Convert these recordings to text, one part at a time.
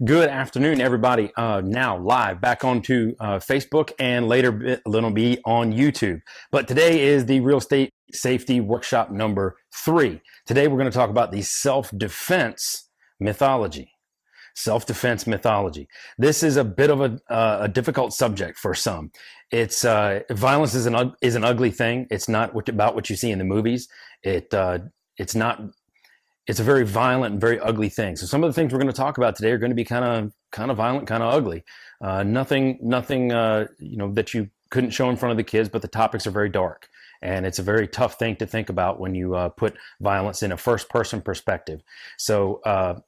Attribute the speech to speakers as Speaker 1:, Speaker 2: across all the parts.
Speaker 1: Good afternoon, everybody. Now live back onto Facebook and later it'll be on YouTube. But today is the real estate safety workshop number 3. Today we're going to talk about the self-defense mythology. Self-defense mythology. This is a bit of a difficult subject for some. It's violence is an ugly thing. It's not about what you see in the movies. It's not. It's a very violent and very ugly thing. So some of the things we're going to talk about today are going to be kind of violent, kind of ugly. Nothing that you couldn't show in front of the kids, but the topics are very dark. And it's a very tough thing to think about when you put violence in a first-person perspective. So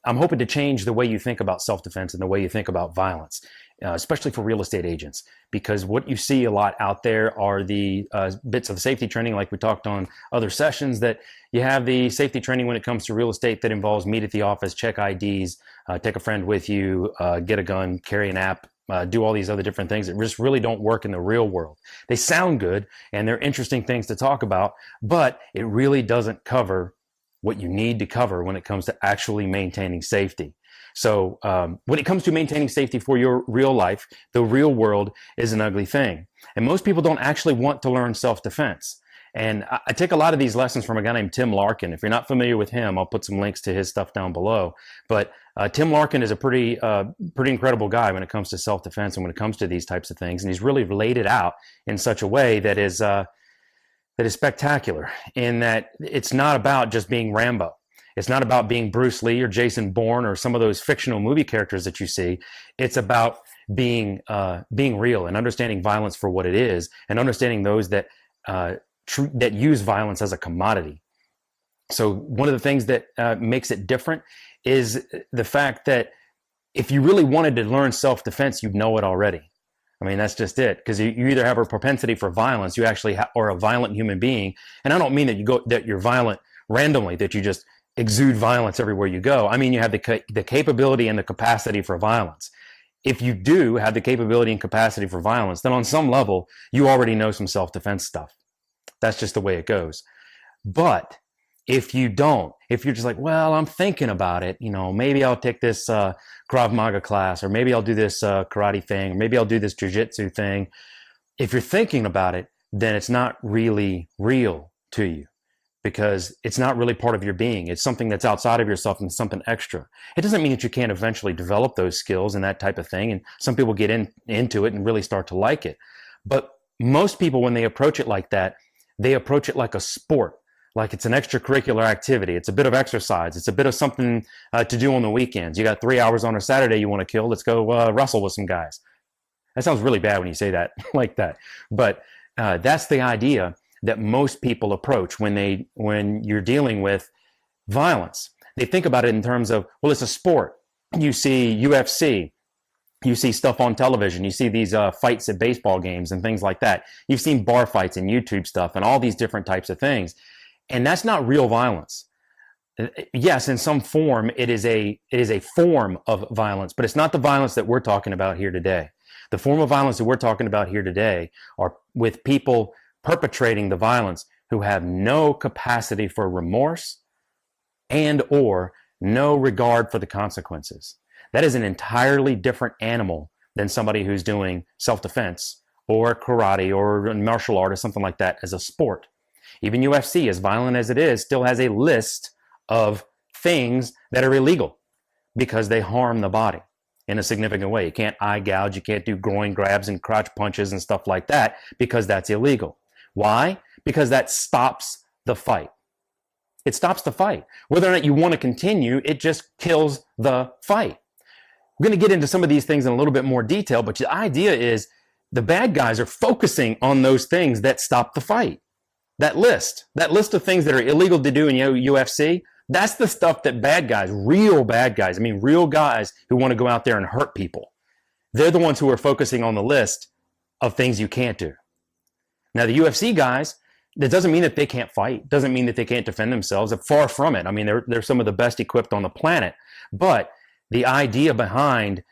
Speaker 1: I'm hoping to change the way you think about self-defense and the way you think about violence, especially for real estate agents. Because what you see a lot out there are the bits of safety training, like we talked on other sessions, that you have the safety training when it comes to real estate that involves meet at the office, check IDs, take a friend with you, get a gun, carry an app, do all these other different things that just really don't work in the real world. They sound good and they're interesting things to talk about, but it really doesn't cover what you need to cover when it comes to actually maintaining safety. So when it comes to maintaining safety for your real life, the real world is an ugly thing. And most people don't actually want to learn self-defense. And I take a lot of these lessons from a guy named Tim Larkin. If you're not familiar with him, I'll put some links to his stuff down below. But Tim Larkin is a pretty incredible guy when it comes to self-defense and when it comes to these types of things. And he's really laid it out in such a way that is spectacular, in that it's not about just being Rambo. It's not about being Bruce Lee or Jason Bourne or some of those fictional movie characters that you see. It's about being real and understanding violence for what it is, and understanding those that use violence as a commodity. So one of the things that makes it different is the fact that if you really wanted to learn self-defense, you'd know it already. I mean, that's just it. Because you either have a propensity for violence, you actually are a violent human being. And I don't mean that you're violent randomly, that you just exude violence everywhere you go. I mean, you have the capability and the capacity for violence. If you do have the capability and capacity for violence, then on some level, you already know some self-defense stuff. That's just the way it goes. But if you don't, if you're just like, well, I'm thinking about it, maybe I'll take this Krav Maga class, or maybe I'll do this karate thing, or maybe I'll do this jiu-jitsu thing. If you're thinking about it, then it's not really real to you, because it's not really part of your being. It's something that's outside of yourself and something extra. It doesn't mean that you can't eventually develop those skills and that type of thing. And some people get into it and really start to like it. But most people, when they approach it like that, they approach it like a sport, like it's an extracurricular activity. It's a bit of exercise. It's a bit of something to do on the weekends. You got 3 hours on a Saturday you want to kill. Let's go wrestle with some guys. That sounds really bad when you say that like that. But that's the idea that most people approach when you're dealing with violence. They think about it in terms of, well, it's a sport. You see UFC. You see stuff on television. You see these fights at baseball games and things like that. You've seen bar fights and YouTube stuff and all these different types of things. And that's not real violence. Yes, in some form, it is a form of violence, but it's not the violence that we're talking about here today. The form of violence that we're talking about here today are with people perpetrating the violence who have no capacity for remorse and or no regard for the consequences. That is an entirely different animal than somebody who's doing self-defense or karate or martial art or something like that as a sport. Even UFC, as violent as it is, still has a list of things that are illegal because they harm the body in a significant way. You can't eye gouge, you can't do groin grabs and crotch punches and stuff like that because that's illegal. Why? Because that stops the fight. It stops the fight. Whether or not you want to continue, it just kills the fight. We're going to get into some of these things in a little bit more detail, but the idea is the bad guys are focusing on those things that stop the fight. That list of things that are illegal to do in UFC, that's the stuff that bad guys, real bad guys, I mean real guys who want to go out there and hurt people, they're the ones who are focusing on the list of things you can't do. Now the UFC guys, that doesn't mean that they can't fight, doesn't mean that they can't defend themselves. Far from it. I mean, they're some of the best equipped on the planet. But the idea behind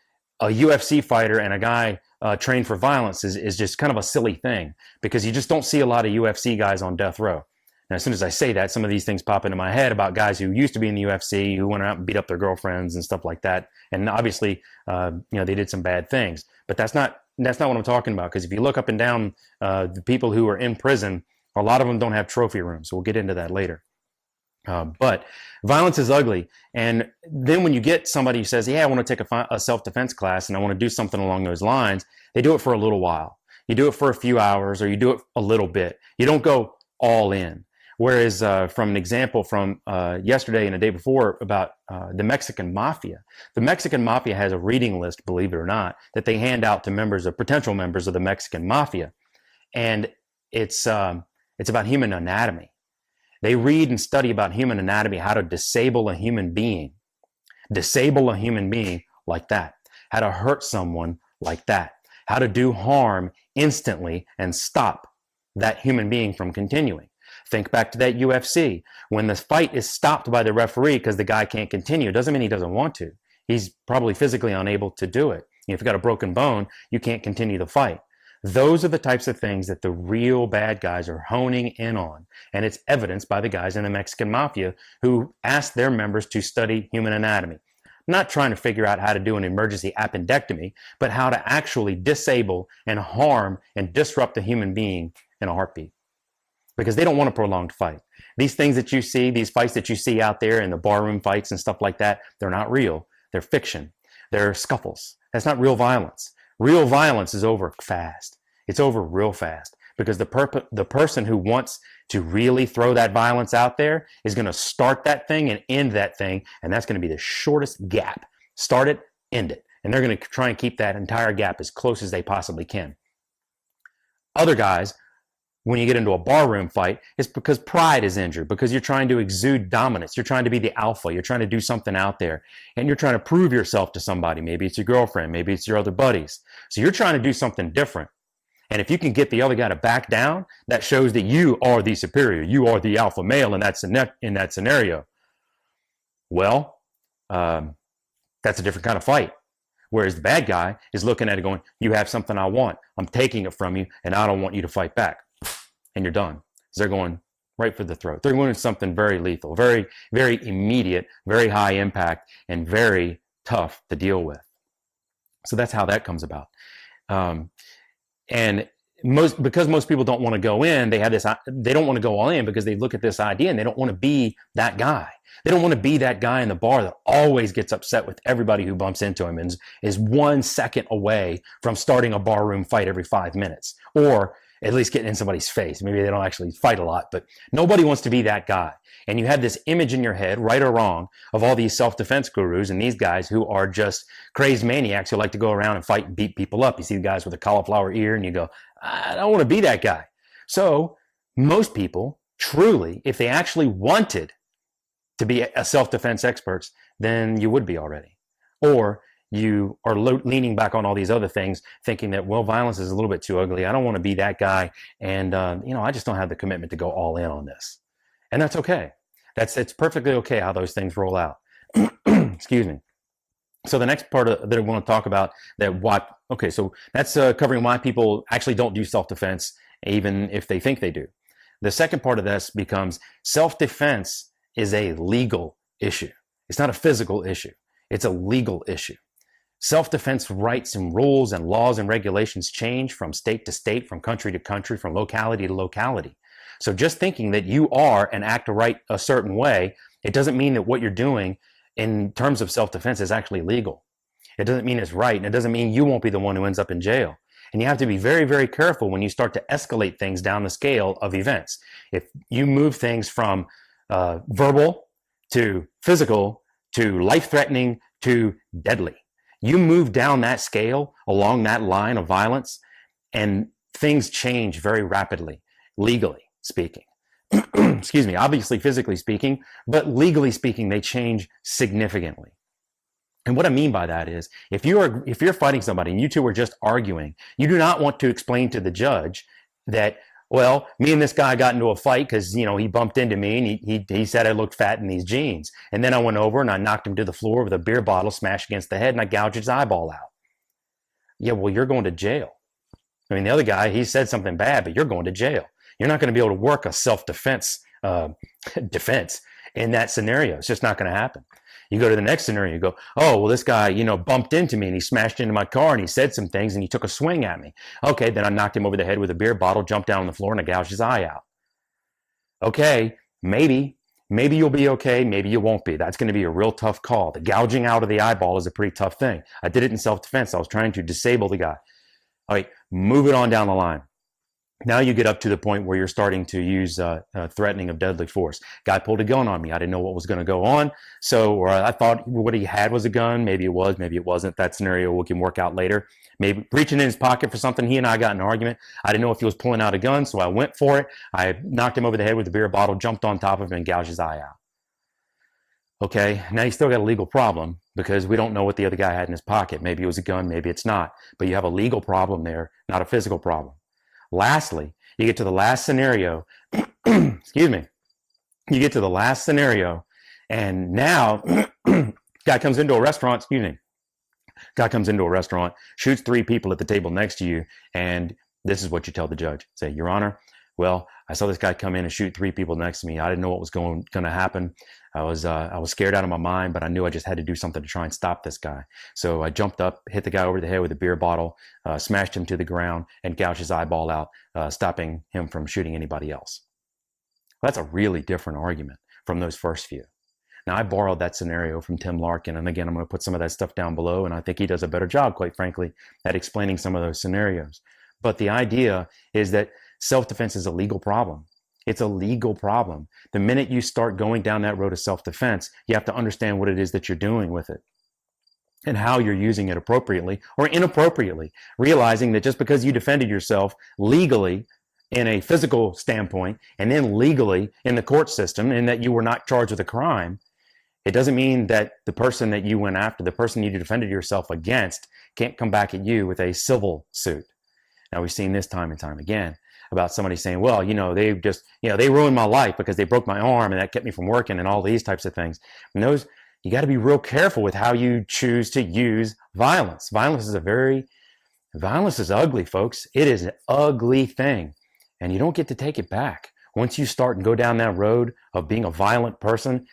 Speaker 1: a UFC fighter and a guy trained for violence is just kind of a silly thing, because you just don't see a lot of UFC guys on death row. And as soon as I say that, some of these things pop into my head about guys who used to be in the UFC, who went out and beat up their girlfriends and stuff like that. And obviously, they did some bad things. But that's not what I'm talking about. Because if you look up and down the people who are in prison, a lot of them don't have trophy rooms. So we'll get into that later. But violence is ugly. And then when you get somebody who says, yeah, I want to take a self-defense class and I want to do something along those lines, they do it for a little while. You do it for a few hours, or you do it a little bit. You don't go all in. Whereas from an example from yesterday and the day before about the Mexican mafia, the Mexican mafia has a reading list, believe it or not, that they hand out to potential members of the Mexican mafia. And it's about human anatomy. They read and study about human anatomy, how to disable a human being like that, how to hurt someone like that, how to do harm instantly and stop that human being from continuing. Think back to that UFC. When the fight is stopped by the referee because the guy can't continue, it doesn't mean he doesn't want to. He's probably physically unable to do it. If you've got a broken bone, you can't continue the fight. Those are the types of things that the real bad guys are honing in on. And it's evidenced by the guys in the Mexican mafia who ask their members to study human anatomy. Not trying to figure out how to do an emergency appendectomy, but how to actually disable and harm and disrupt a human being in a heartbeat. Because they don't want a prolonged fight. These things that you see, these fights that you see out there in the barroom fights and stuff like that, they're not real. They're fiction. They're scuffles. That's not real violence. Real violence is over fast. It's over real fast because the person who wants to really throw that violence out there is going to start that thing and end that thing, and that's going to be the shortest gap. Start it, end it. And they're going to try and keep that entire gap as close as they possibly can. Other guys, when you get into a barroom fight, it's because pride is injured, because you're trying to exude dominance. You're trying to be the alpha. You're trying to do something out there, and you're trying to prove yourself to somebody. Maybe it's your girlfriend. Maybe it's your other buddies. So you're trying to do something different. And if you can get the other guy to back down, that shows that you are the superior. You are the alpha male in that scenario. Well, that's a different kind of fight. Whereas the bad guy is looking at it going, you have something I want. I'm taking it from you, and I don't want you to fight back. And you're done. So they're going right for the throat. They're going to something very lethal, very, very immediate, very high impact, and very tough to deal with. So that's how that comes about. And because most people don't want to go in, they don't want to go all in because they look at this idea and they don't want to be that guy. They don't want to be that guy in the bar that always gets upset with everybody who bumps into him and is 1 second away from starting a barroom fight every 5 minutes, or at least getting in somebody's face. Maybe they don't actually fight a lot, but nobody wants to be that guy. And you have this image in your head, right or wrong, of all these self-defense gurus and these guys who are just crazed maniacs who like to go around and fight and beat people up. You see the guys with a cauliflower ear and you go, I don't want to be that guy. So most people, truly, if they actually wanted to be a self-defense experts, then you would be already. Or you are leaning back on all these other things, thinking that, well, violence is a little bit too ugly. I don't want to be that guy. And, I just don't have the commitment to go all in on this. And that's okay. It's perfectly okay how those things roll out. Excuse me. So the next part that I want to talk about so that's covering why people actually don't do self-defense, even if they think they do. The second part of this becomes self-defense is a legal issue. It's not a physical issue. It's a legal issue. Self-defense rights and rules and laws and regulations change from state to state, from country to country, from locality to locality. So just thinking that you are and act a certain way, it doesn't mean that what you're doing in terms of self-defense is actually legal. It doesn't mean it's right, and it doesn't mean you won't be the one who ends up in jail. And you have to be very, very careful when you start to escalate things down the scale of events. If you move things from verbal to physical to life-threatening to deadly, you move down that scale along that line of violence, and things change very rapidly, legally speaking. Excuse me, obviously physically speaking, but legally speaking, they change significantly. And what I mean by that is, if you're fighting somebody and you two are just arguing, you do not want to explain to the judge that, well, me and this guy got into a fight because, he bumped into me and he said I looked fat in these jeans. And then I went over and I knocked him to the floor with a beer bottle smashed against the head and I gouged his eyeball out. Yeah, well, you're going to jail. I mean, the other guy, he said something bad, but you're going to jail. You're not going to be able to work a self-defense uh, defense in that scenario. It's just not going to happen. You go to the next scenario, you go, oh, well, this guy, bumped into me and he smashed into my car and he said some things and he took a swing at me. Okay, then I knocked him over the head with a beer bottle, jumped down on the floor, and I gouged his eye out. Okay, maybe you'll be okay, maybe you won't be. That's going to be a real tough call. The gouging out of the eyeball is a pretty tough thing. I did it in self-defense. I was trying to disable the guy. All right, move it on down the line. Now you get up to the point where you're starting to use threatening of deadly force. Guy pulled a gun on me. I didn't know what was going to go on. Or I thought what he had was a gun. Maybe it was, maybe it wasn't. That scenario we can work out later. Maybe reaching in his pocket for something. He and I got in an argument. I didn't know if he was pulling out a gun, so I went for it. I knocked him over the head with a beer bottle, jumped on top of him, and gouged his eye out. Okay, now you still got a legal problem because we don't know what the other guy had in his pocket. Maybe it was a gun, maybe it's not. But you have a legal problem there, not a physical problem. Lastly, you get to the last scenario. Excuse me. You get to the last scenario, and now guy comes into a restaurant. Guy comes into a restaurant, shoots 3 people at the table next to you, and this is what you tell the judge. Say, Your Honor, well, I saw this guy come in and shoot 3 people next to me. I didn't know what was going to happen. I was scared out of my mind, but I knew I just had to do something to try and stop this guy. So I jumped up, hit the guy over the head with a beer bottle, smashed him to the ground, and gouged his eyeball out, stopping him from shooting anybody else. Well, that's a really different argument from those first few. Now, I borrowed that scenario from Tim Larkin, and again, I'm going to put some of that stuff down below, and I think he does a better job, quite frankly, at explaining some of those scenarios. But the idea is that self-defense is a legal problem. It's a legal problem. The minute you start going down that road of self-defense, you have to understand what it is that you're doing with it and how you're using it appropriately or inappropriately, realizing that just because you defended yourself legally in a physical standpoint and then legally in the court system and that you were not charged with a crime, it doesn't mean that the person that you went after, the person you defended yourself against, can't come back at you with a civil suit. Now, we've seen this time and time again about somebody saying, well, they just, they ruined my life because they broke my arm and that kept me from working and all these types of things. And those, you got to be real careful with how you choose to use violence. Violence is ugly, folks. It is an ugly thing. And you don't get to take it back. Once you start and go down that road of being a violent person,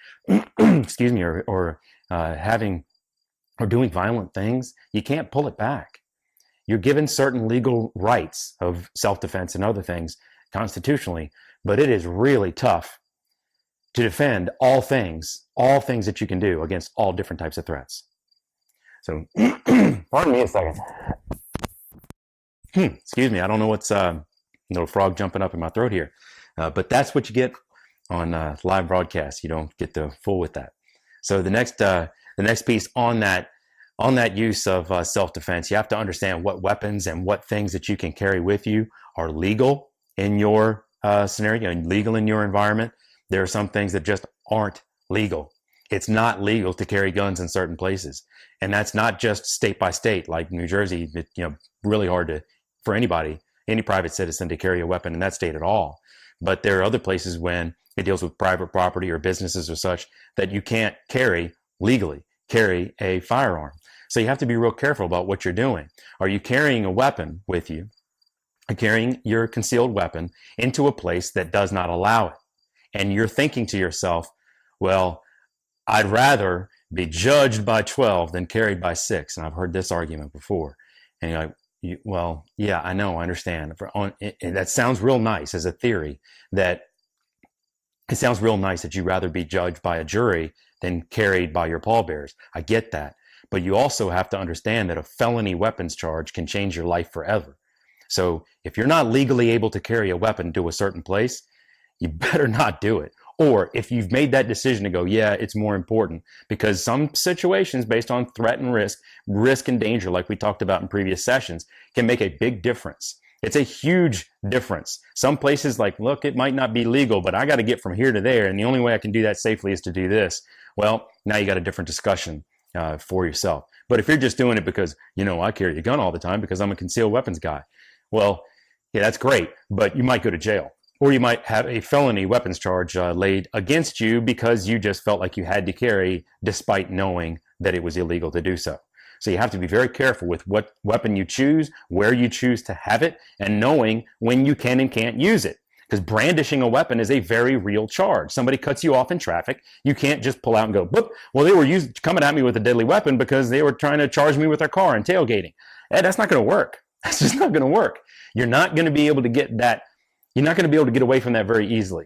Speaker 1: excuse me, or doing violent things, you can't pull it back. You're given certain legal rights of self-defense and other things constitutionally, but it is really tough to defend all things that you can do against all different types of threats. So, pardon me a second. Excuse me, I don't know what's little frog jumping up in my throat here, but that's what you get on live broadcast. You don't get to fool with that. So the next piece on that use of self-defense, you have to understand what weapons and what things that you can carry with you are legal in your scenario and legal in your environment. There are some things that just aren't legal. It's not legal to carry guns in certain places. And that's not just state by state, like New Jersey, really hard for anybody, any private citizen to carry a weapon in that state at all. But there are other places when it deals with private property or businesses or such that you can't legally carry a firearm. So you have to be real careful about what you're doing. Are you carrying a weapon with you? Carrying your concealed weapon into a place that does not allow it? And you're thinking to yourself, well, I'd rather be judged by 12 than carried by 6. And I've heard this argument before. And you're like, well, yeah, I know, I understand. That sounds real nice as a theory, that it sounds real nice that you'd rather be judged by a jury than carried by your pallbearers. I get that. But you also have to understand that a felony weapons charge can change your life forever. So if you're not legally able to carry a weapon to a certain place, you better not do it. Or if you've made that decision to go, yeah, it's more important, because some situations based on threat and risk and danger, like we talked about in previous sessions, can make a big difference. It's a huge difference. Some places like, look, it might not be legal, but I got to get from here to there. And the only way I can do that safely is to do this. Well, now you got a different discussion for yourself. But if you're just doing it because, I carry a gun all the time because I'm a concealed weapons guy. Well, yeah, that's great, but you might go to jail. Or you might have a felony weapons charge laid against you because you just felt like you had to carry despite knowing that it was illegal to do so. So you have to be very careful with what weapon you choose, where you choose to have it, and knowing when you can and can't use it. because brandishing a weapon is a very real charge. Somebody cuts you off in traffic. You can't just pull out and go, boop. Well, they were coming at me with a deadly weapon because they were trying to charge me with their car and tailgating. That's not going to work. That's just not going to work. You're not going to be able to get that. You're not going to be able to get away from that very easily.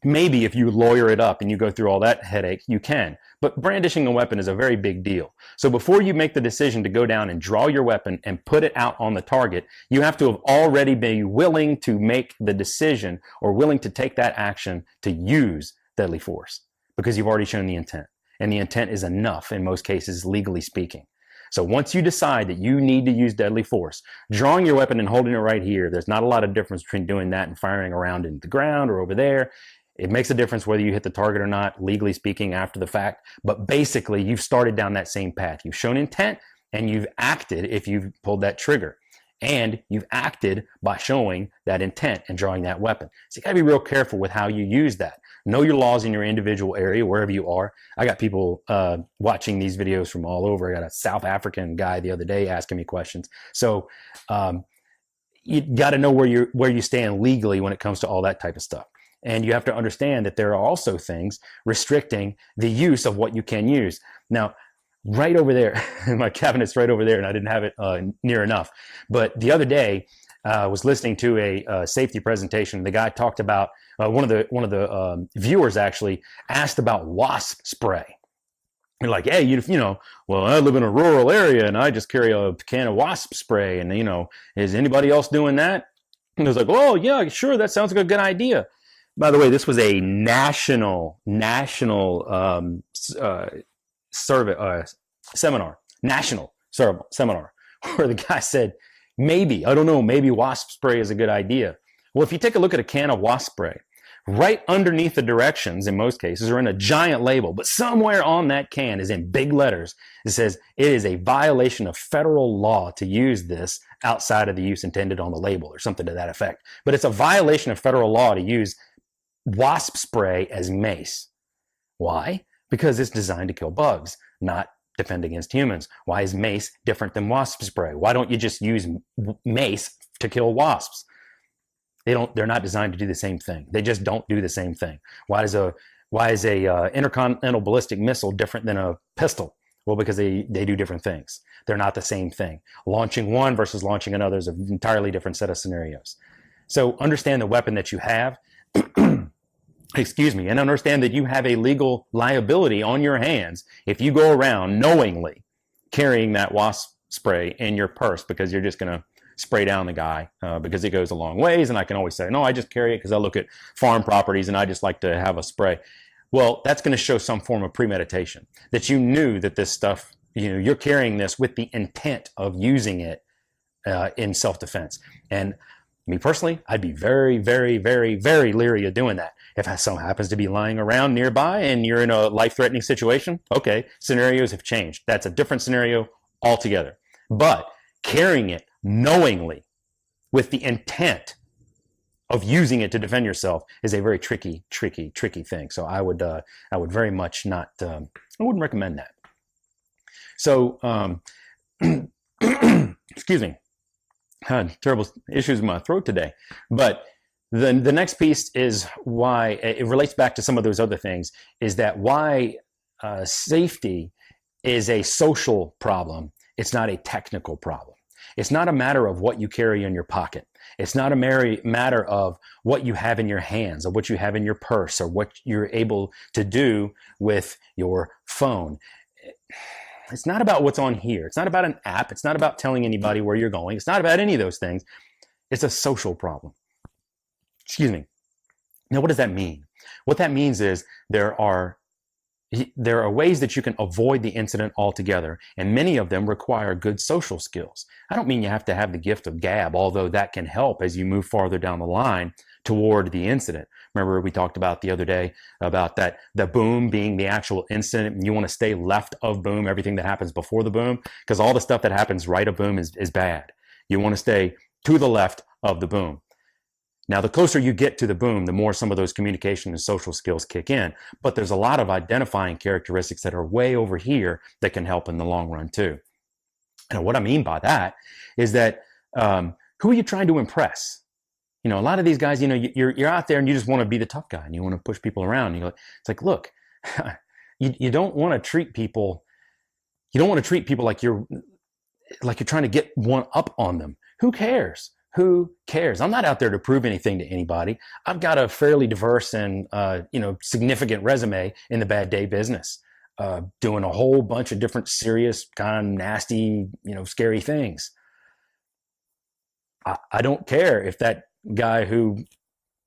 Speaker 1: Maybe if you lawyer it up and you go through all that headache, you can. But brandishing a weapon is a very big deal. So before you make the decision to go down and draw your weapon and put it out on the target, you have to have already been willing to make the decision or willing to take that action to use deadly force, because you've already shown the intent. And the intent is enough in most cases, legally speaking. So once you decide that you need to use deadly force, drawing your weapon and holding it right here, there's not a lot of difference between doing that and firing around into the ground or over there. It makes a difference whether you hit the target or not, legally speaking, after the fact. But basically, you've started down that same path. You've shown intent and you've acted if you've pulled that trigger. And you've acted by showing that intent and drawing that weapon. So you gotta be real careful with how you use that. Know your laws in your individual area, wherever you are. I got people watching these videos from all over. I got a South African guy the other day asking me questions. So you gotta know where you stand legally when it comes to all that type of stuff. And you have to understand that there are also things restricting the use of what you can use. Now, right over there, my cabinet's right over there, and I didn't have it near enough. But the other day, I was listening to a safety presentation. The guy talked about, one of the viewers actually asked about wasp spray. You're like, hey, well, I live in a rural area, and I just carry a can of wasp spray. And, is anybody else doing that? And I was like, oh, yeah, sure, that sounds like a good idea. By the way, this was a national seminar where the guy said, maybe wasp spray is a good idea. Well, if you take a look at a can of wasp spray, right underneath the directions in most cases are in a giant label, but somewhere on that can is in big letters. It says it is a violation of federal law to use this outside of the use intended on the label or something to that effect. But it's a violation of federal law to use wasp spray as mace. Why? Because it's designed to kill bugs, not defend against humans. Why is mace different than wasp spray? Why don't you just use mace to kill wasps? They're not designed to do the same thing. They just don't do the same thing. Why is a intercontinental ballistic missile different than a pistol? Well, because they do different things. They're not the same thing. Launching one versus launching another is an entirely different set of scenarios. So understand the weapon that you have. And understand that you have a legal liability on your hands if you go around knowingly carrying that wasp spray in your purse because you're just going to spray down the guy because it goes a long ways. And I can always say, no, I just carry it because I look at farm properties and I just like to have a spray. Well, that's going to show some form of premeditation, that you knew that this stuff, you're carrying this with the intent of using it in self-defense. And me personally, I'd be very, very, very, very leery of doing that. If someone happens to be lying around nearby and you're in a life-threatening situation, okay, scenarios have changed. That's a different scenario altogether. But carrying it knowingly with the intent of using it to defend yourself is a very tricky thing. So I would very much not, I wouldn't recommend that. So, excuse me. Had terrible issues with my throat today. But the next piece is why it relates back to some of those other things, is that why safety is a social problem. It's not a technical problem. It's not a matter of what you carry in your pocket. It's not a matter of what you have in your hands or what you have in your purse or what you're able to do with your phone. It's not about what's on here. It's not about an app. It's not about telling anybody where you're going. It's not about any of those things. It's a social problem. Excuse me. Now, what does that mean? What that means is there are ways that you can avoid the incident altogether, and many of them require good social skills. I don't mean you have to have the gift of gab, although that can help as you move farther down the line toward the incident. Remember we talked about the other day about the boom being the actual incident, and you want to stay left of boom, everything that happens before the boom, because all the stuff that happens right of boom is bad. You want to stay to the left of the boom. Now, the closer you get to the boom, the more some of those communication and social skills kick in. But there's a lot of identifying characteristics that are way over here that can help in the long run too. And what I mean by that is that who are you trying to impress? A lot of these guys, you're out there and you just want to be the tough guy and you want to push people around. It's like, look, you don't want to treat people. You don't want to treat people like you're trying to get one up on them. Who cares? Who cares? I'm not out there to prove anything to anybody. I've got a fairly diverse and significant resume in the bad day business, doing a whole bunch of different serious, kind of nasty, scary things. I don't care if that guy who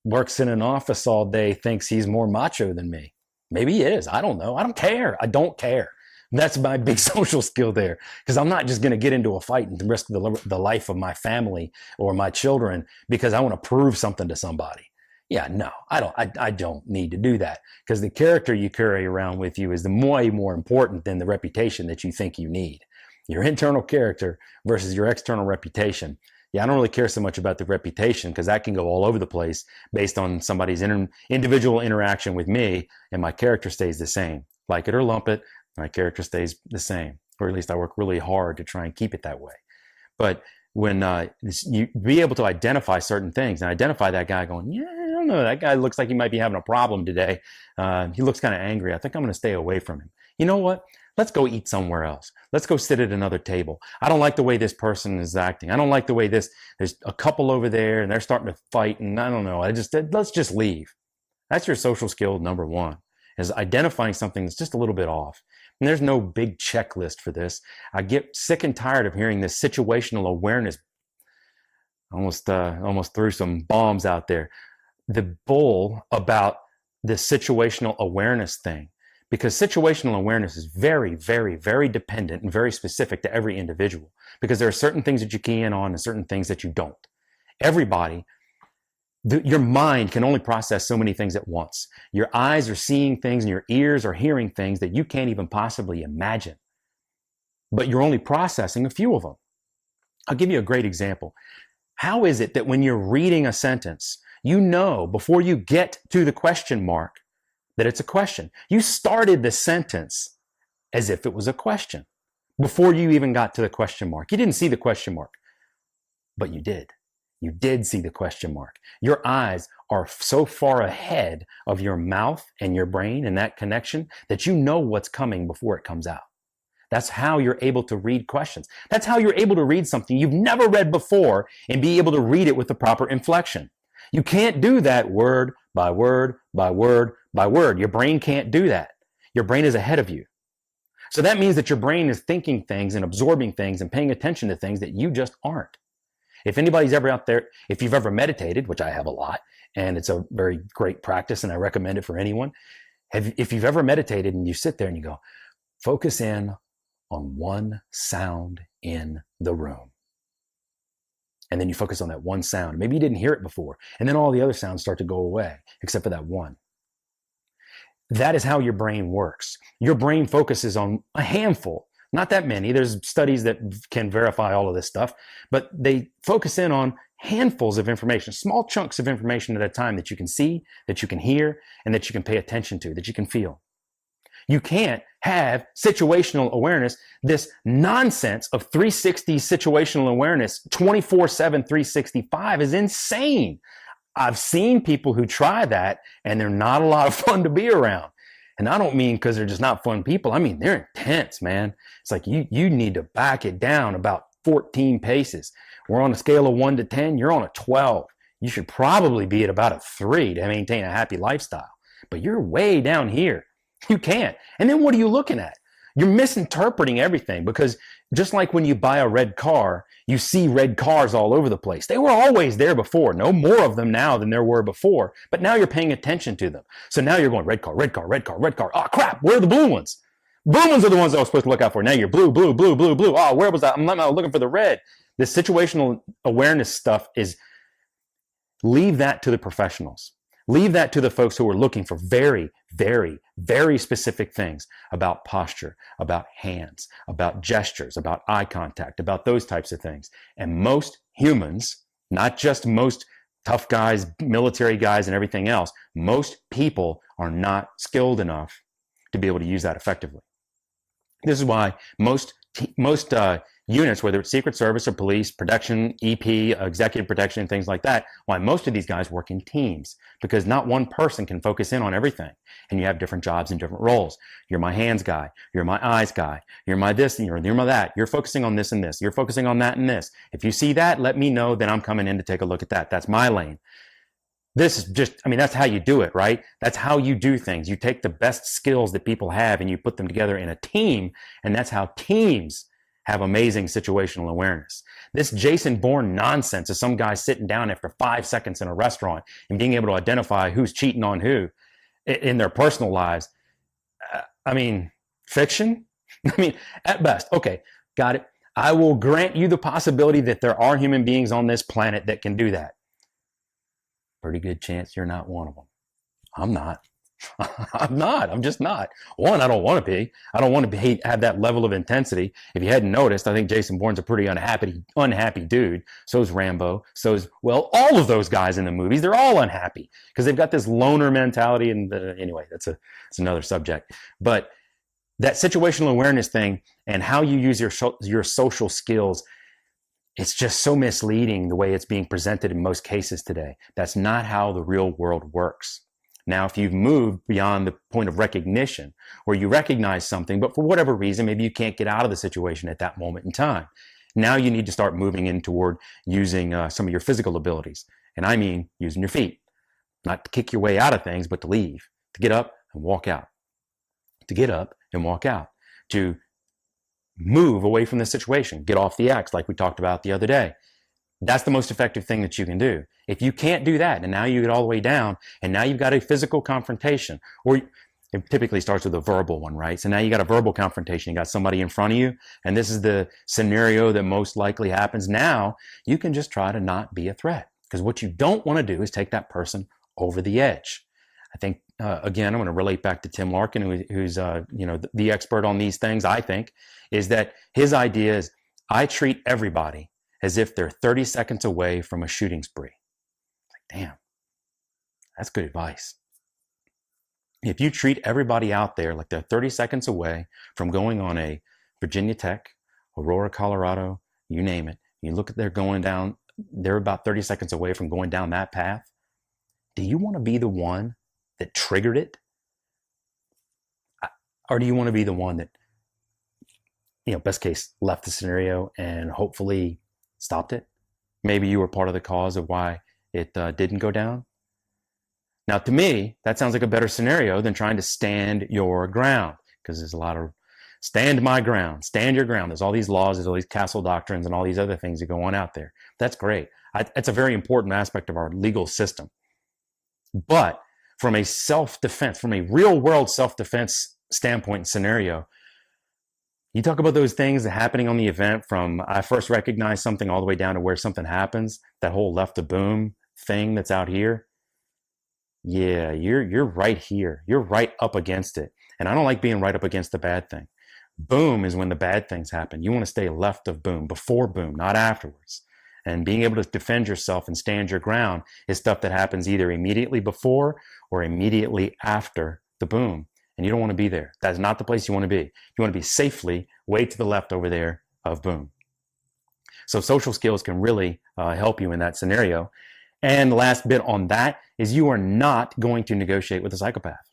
Speaker 1: works in an office all day thinks he's more macho than me. Maybe he is. I don't know. I don't care. I don't care. That's my big social skill there, because I'm not just going to get into a fight and risk the life of my family or my children because I want to prove something to somebody. Yeah, no, I don't need to do that, because the character you carry around with you is way more important than the reputation that you think you need. Your internal character versus your external reputation. Yeah, I don't really care so much about the reputation, because that can go all over the place based on somebody's individual interaction with me, and my character stays the same. Like it or lump it, my character stays the same, or at least I work really hard to try and keep it that way. But when you be able to identify certain things and identify that guy going, yeah, I don't know, that guy looks like he might be having a problem today. He looks kind of angry. I think I'm going to stay away from him. You know what? Let's go eat somewhere else. Let's go sit at another table. I don't like the way this person is acting. I don't like the way there's a couple over there and they're starting to fight, and I don't know. Let's just leave. That's your social skill number one, is identifying something that's just a little bit off. And there's no big checklist for this. I get sick and tired of hearing this situational awareness. Almost threw some bombs out there. The bull about this situational awareness thing, because situational awareness is very, very, very dependent and very specific to every individual, because there are certain things that you key in on and certain things that you don't. Everybody, your mind can only process so many things at once. Your eyes are seeing things and your ears are hearing things that you can't even possibly imagine. But you're only processing a few of them. I'll give you a great example. How is it that when you're reading a sentence, you know before you get to the question mark that it's a question? You started the sentence as if it was a question before you even got to the question mark. You didn't see the question mark, but you did. You did see the question mark. Your eyes are so far ahead of your mouth and your brain and that connection that you know what's coming before it comes out. That's how you're able to read questions. That's how you're able to read something you've never read before and be able to read it with the proper inflection. You can't do that word by word by word by word. Your brain can't do that. Your brain is ahead of you. So that means that your brain is thinking things and absorbing things and paying attention to things that you just aren't. If anybody's ever out there, if you've ever meditated, which I have a lot, and it's a very great practice and I recommend it for anyone. If you've ever meditated and you sit there and you go, focus in on one sound in the room. And then you focus on that one sound. Maybe you didn't hear it before. And then all the other sounds start to go away, except for that one. That is how your brain works. Your brain focuses on a handful. Not that many. There's studies that can verify all of this stuff, but they focus in on handfuls of information, small chunks of information at a time that you can see, that you can hear, and that you can pay attention to, that you can feel. You can't have situational awareness. This nonsense of 360 situational awareness, 24/7, 365 is insane. I've seen people who try that and they're not a lot of fun to be around. And I don't mean because they're just not fun people. I mean, they're intense, man. It's like you need to back it down about 14 paces. We're on a scale of 1 to 10. You're on a 12. You should probably be at about a 3 to maintain a happy lifestyle. But you're way down here. You can't. And then what are you looking at? You're misinterpreting everything, because just like when you buy a red car, you see red cars all over the place. They were always there before. No more of them now than there were before. But now you're paying attention to them. So now you're going red car, red car, red car, red car. Oh, crap. Where are the blue ones? Blue ones are the ones I was supposed to look out for. Now you're blue, blue, blue, blue, blue. Oh, where was I? I'm not looking for the red. This situational awareness stuff is, leave that to the professionals. Leave that to the folks who are looking for very, very, very specific things about posture, about hands, about gestures, about eye contact, about those types of things. And most humans, not just most tough guys, military guys, and everything else, most people are not skilled enough to be able to use that effectively. This is why most units, whether it's Secret Service or police, protection, EP, executive protection, and things like that, why most of these guys work in teams, because not one person can focus in on everything. And you have different jobs and different roles. You're my hands guy. You're my eyes guy. You're my this, and you're my that. You're focusing on this and this. You're focusing on that and this. If you see that, let me know, then I'm coming in to take a look at that. That's my lane. This is just, I mean, that's how you do it, right? That's how you do things. You take the best skills that people have and you put them together in a team, and that's how teams have amazing situational awareness. This Jason Bourne nonsense of some guy sitting down after 5 seconds in a restaurant and being able to identify who's cheating on who in their personal lives. I mean, fiction? I mean, at best. Okay, got it. I will grant you the possibility that there are human beings on this planet that can do that. Pretty good chance you're not one of them. I'm not. I'm not. I'm just not. One, I don't want to be. I don't want to have that level of intensity. If you hadn't noticed, I think Jason Bourne's a pretty unhappy dude. So's Rambo. So's, well, all of those guys in the movies. They're all unhappy because they've got this loner mentality. And anyway, that's another subject. But that situational awareness thing and how you use your social skills, it's just so misleading the way it's being presented in most cases today. That's not how the real world works. Now, if you've moved beyond the point of recognition, where you recognize something, but for whatever reason, maybe you can't get out of the situation at that moment in time. Now you need to start moving in toward using some of your physical abilities. And I mean using your feet, not to kick your way out of things, but to leave, to get up and walk out, to get up and walk out, to move away from the situation, get off the X like we talked about the other day. That's the most effective thing that you can do. If you can't do that, and now you get all the way down, and now you've got a physical confrontation, or it typically starts with a verbal one, right? So now you got a verbal confrontation. You got somebody in front of you, and this is the scenario that most likely happens. Now you can just try to not be a threat, because what you don't want to do is take that person over the edge. I think, again, I'm going to relate back to Tim Larkin, who's the expert on these things, I think, is that his idea is, I treat everybody as if they're 30 seconds away from a shooting spree. Like, damn, that's good advice. If you treat everybody out there like they're 30 seconds away from going on a Virginia Tech, Aurora, Colorado, you name it, you look at they're going down, they're about 30 seconds away from going down that path. Do you want to be the one that triggered it? Or do you want to be the one that, best case, left the scenario and hopefully stopped it? Maybe you were part of the cause of why it didn't go down. Now, to me, that sounds like a better scenario than trying to stand your ground, because there's a lot of stand my ground, stand your ground. There's all these laws, there's all these castle doctrines and all these other things that go on out there. That's great. It's a very important aspect of our legal system. But from a self-defense, from a real world self-defense standpoint and scenario, you talk about those things happening on the event, from I first recognize something all the way down to where something happens, that whole left to boom thing that's out here. Yeah, you're right here. You're right up against it. And I don't like being right up against the bad thing. Boom is when the bad things happen. You want to stay left of boom, before boom, not afterwards. And being able to defend yourself and stand your ground is stuff that happens either immediately before or immediately after the boom. And you don't want to be there. That's not the place you want to be. You want to be safely way to the left over there of boom. So social skills can really help you in that scenario. And the last bit on that is, you are not going to negotiate with a psychopath.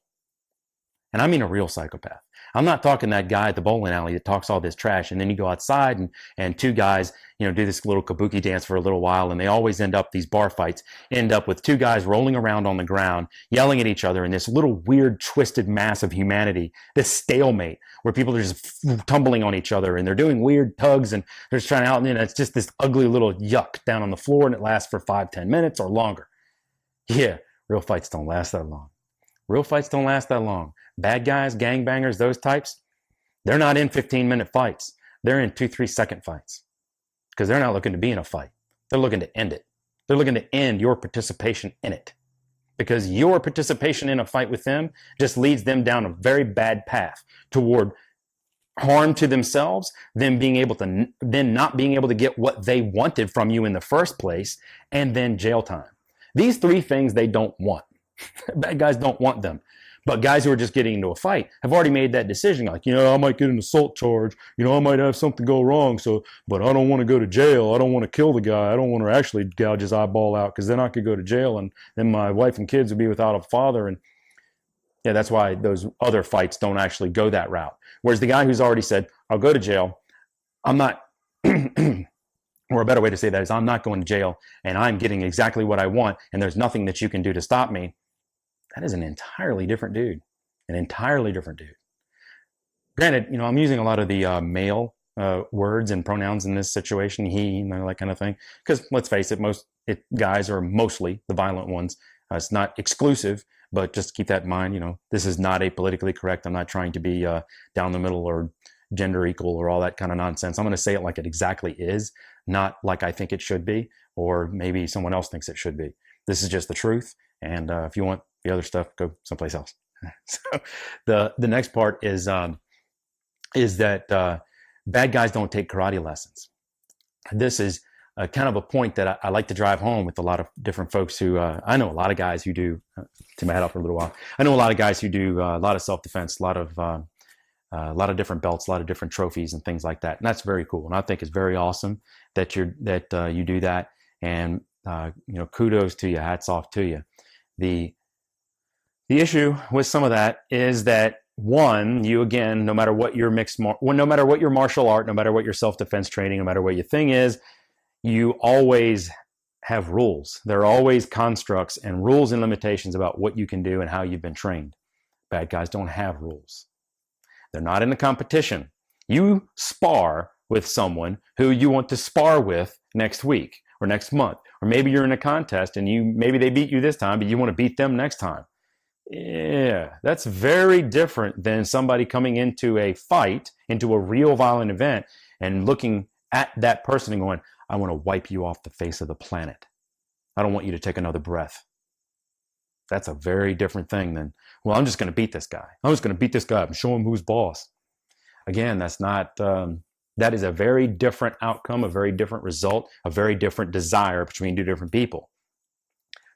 Speaker 1: And I mean a real psychopath. I'm not talking that guy at the bowling alley that talks all this trash, and then you go outside and two guys, do this little kabuki dance for a little while, and they always end up, these bar fights end up with two guys rolling around on the ground, yelling at each other in this little weird twisted mass of humanity, this stalemate where people are just tumbling on each other and they're doing weird tugs and they're just trying to out, and it's just this ugly little yuck down on the floor, and it lasts for 5-10 minutes or longer. Yeah, real fights don't last that long. Real fights don't last that long. Bad guys, gangbangers, those types, they're not in 15-minute fights. They're in 2-3 second fights, because they're not looking to be in a fight. They're looking to end it. They're looking to end your participation in it, because your participation in a fight with them just leads them down a very bad path toward harm to themselves, then not being able to get what they wanted from you in the first place, and then jail time. These three things they don't want. Bad guys don't want them. But guys who are just getting into a fight have already made that decision. Like, I might get an assault charge. I might have something go wrong. But I don't want to go to jail. I don't want to kill the guy. I don't want to actually gouge his eyeball out, because then I could go to jail, and then my wife and kids would be without a father. And yeah, that's why those other fights don't actually go that route. Whereas the guy who's already said, I'll go to jail, I'm not, or a better way to say that is, I'm not going to jail, and I'm getting exactly what I want, and there's nothing that you can do to stop me. That is an entirely different dude. An entirely different dude. Granted, I'm using a lot of the male words and pronouns in this situation, he, that kind of thing. Because let's face it, guys are mostly the violent ones. It's not exclusive, but just keep that in mind. This is not a politically correct. I'm not trying to be down the middle or gender equal or all that kind of nonsense. I'm going to say it like it exactly is, not like I think it should be, or maybe someone else thinks it should be. This is just the truth. And if you want the other stuff, go someplace else. So the next part is that bad guys don't take karate lessons. This is kind of a point that I like to drive home with a lot of different folks who, I know a lot of guys who do, take my hat off for a little while. I know a lot of guys who do a lot of self-defense, a lot of different belts, a lot of different trophies and things like that. And that's very cool. And I think it's very awesome that you do that. And, kudos to you, hats off to you. The issue with some of that is that, one, you, again, no matter what your martial art, no matter what your self-defense training, no matter what your thing is, you always have rules. There are always constructs and rules and limitations about what you can do and how you've been trained. Bad guys don't have rules. They're not in a competition. You spar with someone who you want to spar with next week or next month, or maybe you're in a contest and maybe they beat you this time, but you want to beat them next time. Yeah, that's very different than somebody coming into a fight, into a real violent event, and looking at that person and going, I want to wipe you off the face of the planet. I don't want you to take another breath. That's a very different thing than, well, I'm just going to beat this guy. I'm just going to beat this guy up and show him who's boss. Again, that's not, that is a very different outcome, a very different result, a very different desire between two different people.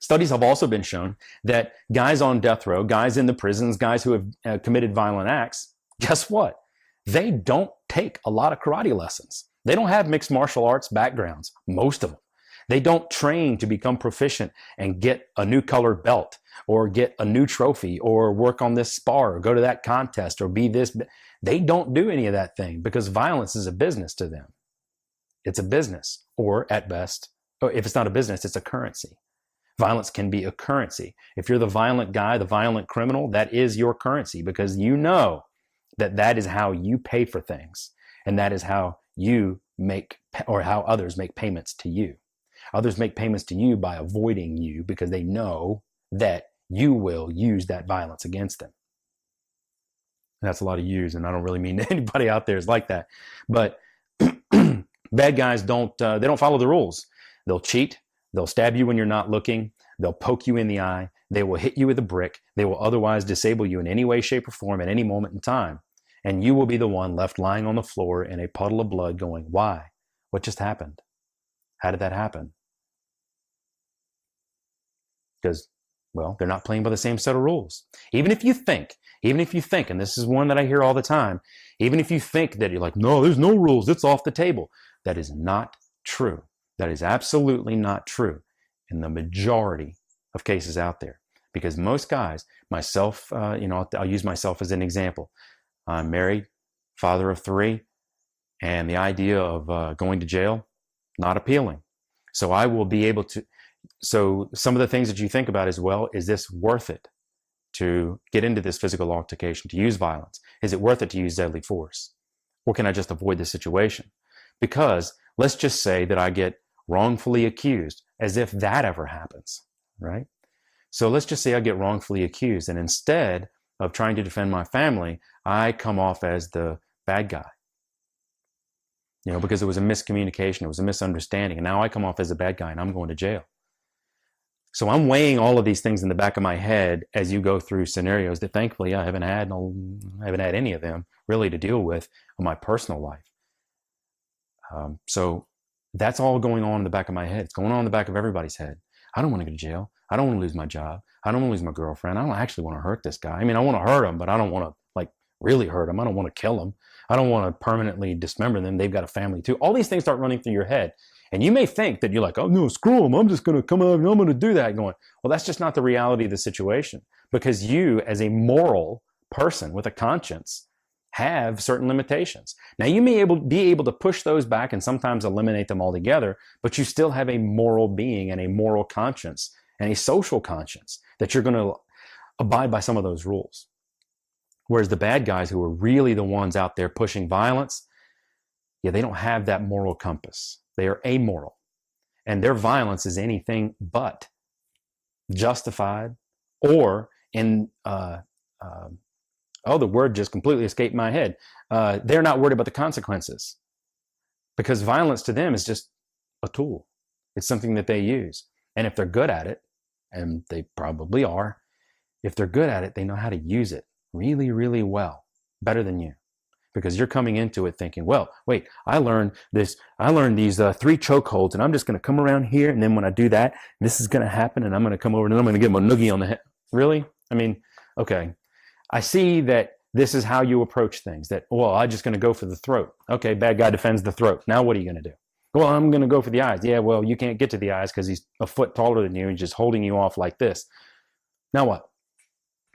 Speaker 1: Studies have also been shown that guys on death row, guys in the prisons, guys who have committed violent acts, guess what? They don't take a lot of karate lessons. They don't have mixed martial arts backgrounds, most of them. They don't train to become proficient and get a new colored belt or get a new trophy or work on this spar or go to that contest or be this. They don't do any of that thing because violence is a business to them. It's a business, or at best, or if it's not a business, it's a currency. Violence can be a currency. If you're the violent guy, the violent criminal, that is your currency because you know that is how you pay for things. And that is how you make, or how others make payments to you. Others make payments to you by avoiding you because they know that you will use that violence against them. And that's a lot of use, and I don't really mean that anybody out there is like that. But bad guys they don't follow the rules. They'll cheat. They'll stab you when you're not looking. They'll poke you in the eye. They will hit you with a brick. They will otherwise disable you in any way, shape, or form at any moment in time. And you will be the one left lying on the floor in a puddle of blood going, why? What just happened? How did that happen? Because, well, they're not playing by the same set of rules. Even if you think, and this is one that I hear all the time, even if you think that you're like, no, there's no rules, it's off the table. That is not true. That is absolutely not true in the majority of cases out there. Because most guys, myself, I'll use myself as an example. I'm married, father of 3, and the idea of going to jail, not appealing. So I will be able to, so some of the things that you think about as well, is this worth it to get into this physical altercation, to use violence? Is it worth it to use deadly force? Or can I just avoid the situation? Because let's just say that I get wrongfully accused, as if that ever happens, right? So let's just say I get wrongfully accused, and instead of trying to defend my family, I come off as the bad guy. Because it was a miscommunication, it was a misunderstanding, and now I come off as a bad guy and I'm going to jail. So I'm weighing all of these things in the back of my head as you go through scenarios that thankfully I haven't had any of them really to deal with in my personal life. So that's all going on in the back of my head. It's going on in the back of everybody's head. I don't want to go to jail. I don't want to lose my job. I don't want to lose my girlfriend. I don't actually want to hurt this guy. I mean, I want to hurt him, but I don't want to like really hurt him. I don't want to kill him. I don't want to permanently dismember them. They've got a family too. All these things start running through your head. And you may think that you're like, oh no, screw them. I'm just going to come out and I'm going to do that. Going, well, that's just not the reality of the situation, because you as a moral person with a conscience have certain limitations. Now you may be able to push those back and sometimes eliminate them altogether, but you still have a moral being and a moral conscience and a social conscience that you're going to abide by some of those rules. Whereas the bad guys who are really the ones out there pushing violence, yeah, they don't have that moral compass. They are amoral, and their violence is anything but justified, or in the word just completely escaped my head. They're not worried about the consequences, because violence to them is just a tool. It's something that they use. And if they're good at it, and they probably are, if they're good at it, they know how to use it really, really well, better than you. Because you're coming into it thinking, well, wait, I learned these 3 chokeholds, and I'm just going to come around here, and then when I do that, this is going to happen, and I'm going to come over, and I'm going to get my noogie on the head. Really? I mean, okay. I see that this is how you approach things, that, well, I'm just going to go for the throat. Okay, bad guy defends the throat. Now what are you going to do? Well, I'm going to go for the eyes. Yeah, well, you can't get to the eyes because he's a foot taller than you and just holding you off like this. Now what?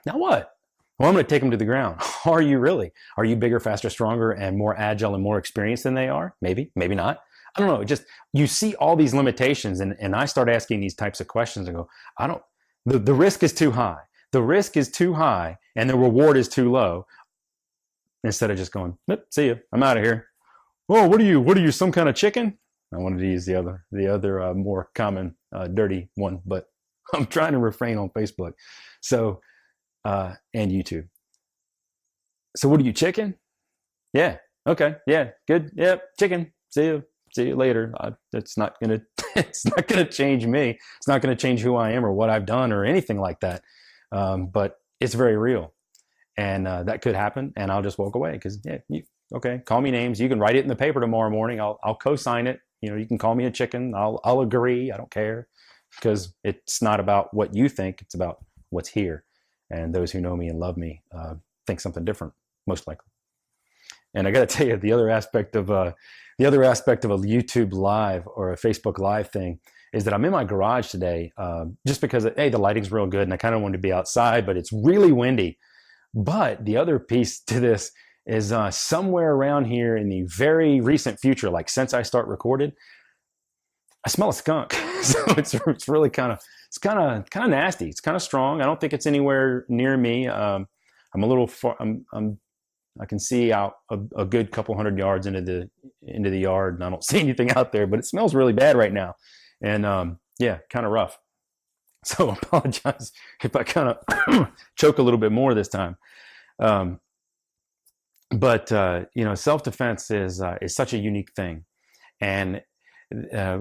Speaker 1: Now what? Well, I'm going to take him to the ground. Are you really? Are you bigger, faster, stronger, and more agile and more experienced than they are? Maybe, maybe not. I don't know. Just, you see all these limitations, and I start asking these types of questions and go, the risk is too high. The risk is too high and the reward is too low. Instead of just going, see you, I'm out of here. Oh, what are you, some kind of chicken? I wanted to use the other more common dirty one, but I'm trying to refrain on Facebook. So, and YouTube. So what are you, chicken? Yeah. Okay. Yeah. Good. Yep. Chicken. See you later. It's not gonna change me. It's not gonna change who I am or what I've done or anything like that. But it's very real, and that could happen. And I'll just walk away because okay. Call me names. You can write it in the paper tomorrow morning. I'll co-sign it. You can call me a chicken. I'll agree. I don't care, because it's not about what you think. It's about what's here. And those who know me and love me think something different, most likely. And I got to tell you, the other aspect of a YouTube live or a Facebook live thing is that I'm in my garage today, just because the lighting's real good, and I kind of wanted to be outside, but it's really windy. But the other piece to this is somewhere around here in the very recent future, like since I start recording, I smell a skunk. So it's really kind of nasty. It's kind of strong. I don't think it's anywhere near me. I'm a little far. I can see out a good couple 100 yards into the yard, and I don't see anything out there. But it smells really bad right now, and kind of rough. So I apologize if I kind of choke a little bit more this time. But self-defense is such a unique thing, and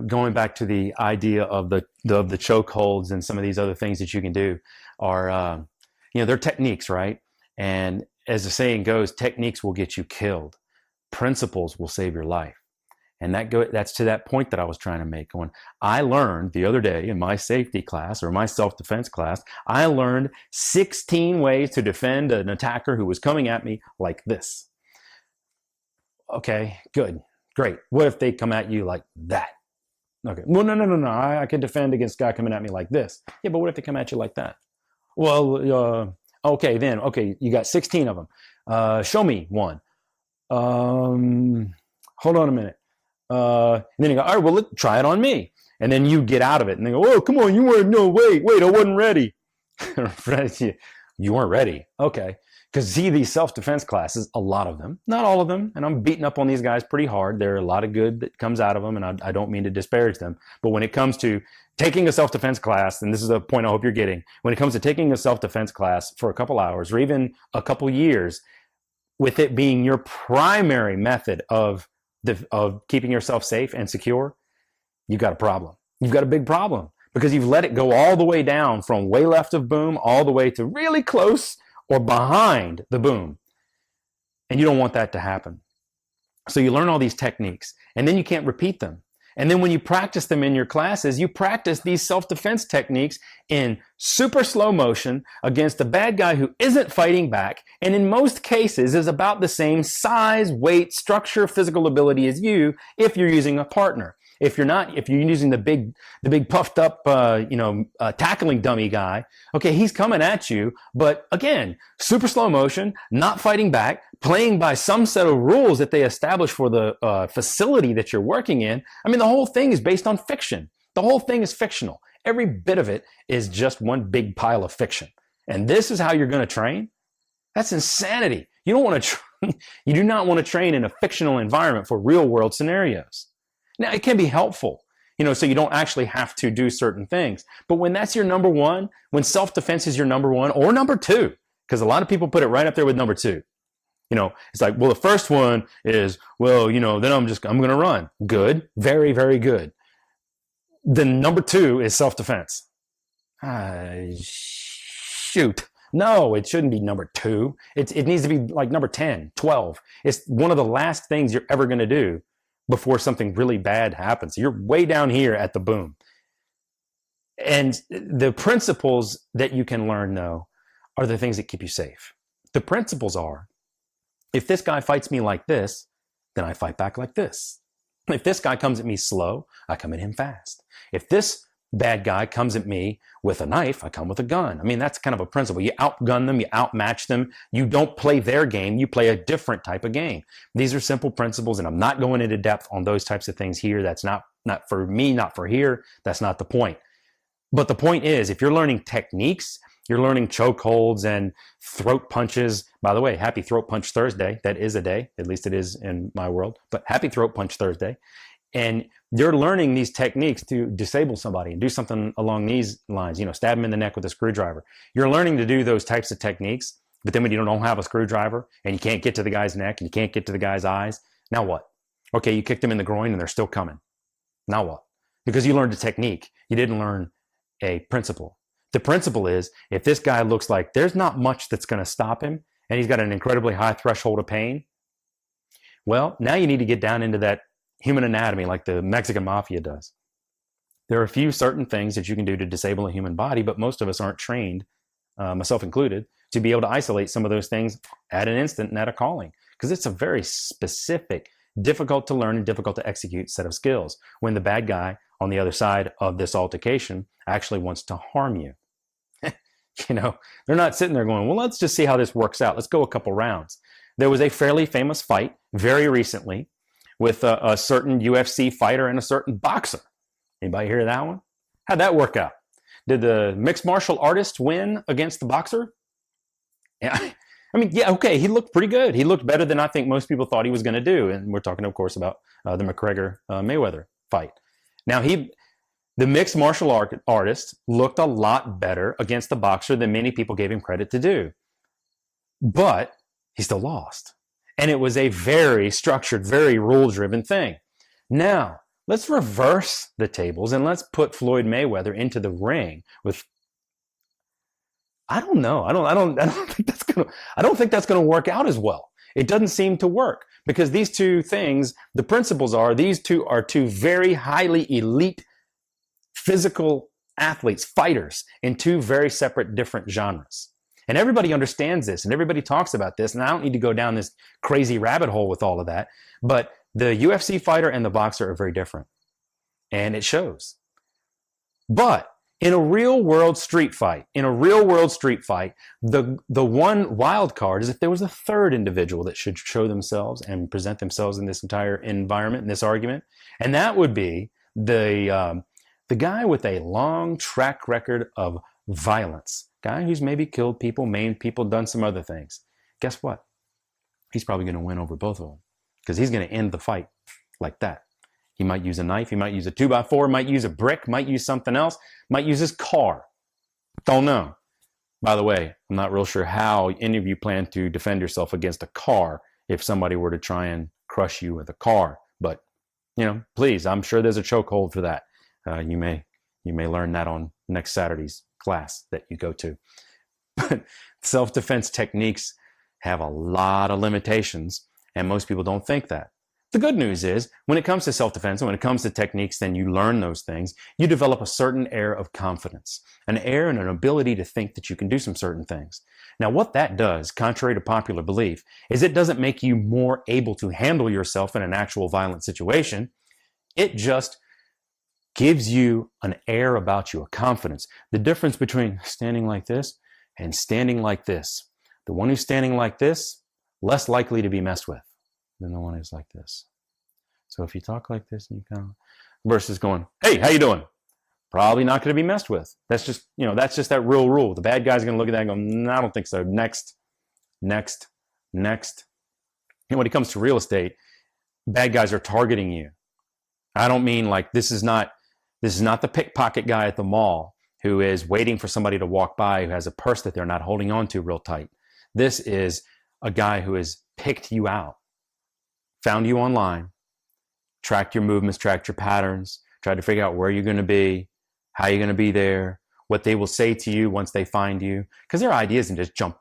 Speaker 1: going back to the idea of the chokeholds and some of these other things that you can do are, they're techniques, right? And as the saying goes, techniques will get you killed. Principles will save your life. And that's to that point that I was trying to make. I learned the other day in my safety class or my self-defense class, I learned 16 ways to defend an attacker who was coming at me like this. Okay, good. Great. What if they come at you like that? Okay. Well, no. I can defend against a guy coming at me like this. Yeah, but what if they come at you like that? Well, okay, then. Okay, you got 16 of them. Show me one. Hold on a minute. And then you go, all right, well, let's try it on me. And then you get out of it and they go, oh, come on, you weren't, no, wait, I wasn't ready. You weren't ready. Okay. Because see, these self-defense classes, a lot of them, not all of them, and I'm beating up on these guys pretty hard. There are a lot of good that comes out of them, and I don't mean to disparage them. But when it comes to taking a self-defense class, and this is a point I hope you're getting, when it comes to taking a self-defense class for a couple hours or even a couple years, with it being your primary method of keeping yourself safe and secure, you've got a problem. You've got a big problem because you've let it go all the way down from way left of boom all the way to really close or behind the boom. And you don't want that to happen. So you learn all these techniques and then you can't repeat them. And then when you practice them in your classes, you practice these self-defense techniques in super slow motion against a bad guy who isn't fighting back, and in most cases is about the same size, weight, structure, physical ability as you if you're using a partner. If you're not, if you're using the big puffed up, tackling dummy guy, okay, he's coming at you, but again, super slow motion, not fighting back, playing by some set of rules that they establish for the facility that you're working in. I mean, the whole thing is based on fiction. The whole thing is fictional. Every bit of it is just one big pile of fiction. And this is how you're going to train? That's insanity. You don't want to, you do not want to train in a fictional environment for real world scenarios. Now, it can be helpful, so you don't actually have to do certain things. But when that's your number one, when self-defense is your number one or number two, because a lot of people put it right up there with number two. It's like, well, the first one is, well, then I'm going to run. Good. Very, very good. Then number two is self-defense. Shoot. No, it shouldn't be number two. It needs to be like number 10, 12. It's one of the last things you're ever going to do before something really bad happens. You're way down here at the boom. And the principles that you can learn, though, are the things that keep you safe. The principles are, if this guy fights me like this, then I fight back like this. If this guy comes at me slow, I come at him fast. If this bad guy comes at me with a knife, I come with a gun. I mean, that's kind of a principle. You outgun them, you outmatch them. You don't play their game, you play a different type of game. These are simple principles, and I'm not going into depth on those types of things here. That's not for me, not for here. That's not the point. But the point is, if you're learning techniques, you're learning chokeholds and throat punches. By the way, happy Throat Punch Thursday. That is a day, at least it is in my world, but happy Throat Punch Thursday. And you're learning these techniques to disable somebody and do something along these lines, stab them in the neck with a screwdriver. You're learning to do those types of techniques, but then when you don't have a screwdriver and you can't get to the guy's neck and you can't get to the guy's eyes, now what? Okay, you kicked them in the groin and they're still coming. Now what? Because you learned a technique. You didn't learn a principle. The principle is, if this guy looks like there's not much that's going to stop him and he's got an incredibly high threshold of pain, well, now you need to get down into that human anatomy like the Mexican mafia does. There are a few certain things that you can do to disable a human body, but most of us aren't trained, myself included, to be able to isolate some of those things at an instant and at a calling, because it's a very specific, difficult to learn and difficult to execute set of skills when the bad guy on the other side of this altercation actually wants to harm you. They're not sitting there going, well, let's just see how this works out. Let's go a couple rounds. There was a fairly famous fight very recently with a certain UFC fighter and a certain boxer. Anybody hear that one? How'd that work out? Did the mixed martial artist win against the boxer? Yeah, okay, he looked pretty good. He looked better than I think most people thought he was going to do. And we're talking, of course, about the McGregor-Mayweather fight. Now, the mixed martial artist looked a lot better against the boxer than many people gave him credit to do. But he still lost. And it was a very structured, very rule-driven thing. Now, let's reverse the tables and let's put Floyd Mayweather into the ring with, I don't know. I don't think that's gonna work out as well. It doesn't seem to work because these two things, the principles are, these two are two very highly elite physical athletes, fighters in two very separate, different genres. And everybody understands this and everybody talks about this. And I don't need to go down this crazy rabbit hole with all of that. But the UFC fighter and the boxer are very different. And it shows. But in a real world street fight, the one wild card is if there was a third individual that should show themselves and present themselves in this entire environment, in this argument. And that would be the guy with a long track record of violence. Guy who's maybe killed people, maimed people, done some other things. Guess what? He's probably going to win over both of them because he's going to end the fight like that. He might use a knife, he might use a 2x4, might use a brick, might use something else, might use his car. Don't know. By the way, I'm not real sure how any of you plan to defend yourself against a car if somebody were to try and crush you with a car. But, please, I'm sure there's a chokehold for that. You may learn that on next Saturday's class that you go to. But self-defense techniques have a lot of limitations, and most people don't think that. The good news is when it comes to self-defense and when it comes to techniques, then you learn those things. You develop a certain air of confidence, an air and an ability to think that you can do some certain things. Now, what that does, contrary to popular belief, is it doesn't make you more able to handle yourself in an actual violent situation. It just gives you an air about you, a confidence. The difference between standing like this and standing like this. The one who's standing like this, less likely to be messed with than the one who's like this. So if you talk like this and you kind of versus going, hey, how you doing? Probably not going to be messed with. That's just, that's just that real rule. The bad guy's going to look at that and go, no, I don't think so. Next. And when it comes to real estate, bad guys are targeting you. I don't mean like this is not the pickpocket guy at the mall who is waiting for somebody to walk by who has a purse that they're not holding on to real tight. This is a guy who has picked you out, found you online, tracked your movements, tracked your patterns, tried to figure out where you're going to be, how you're going to be there, what they will say to you once they find you. Because their idea isn't just jump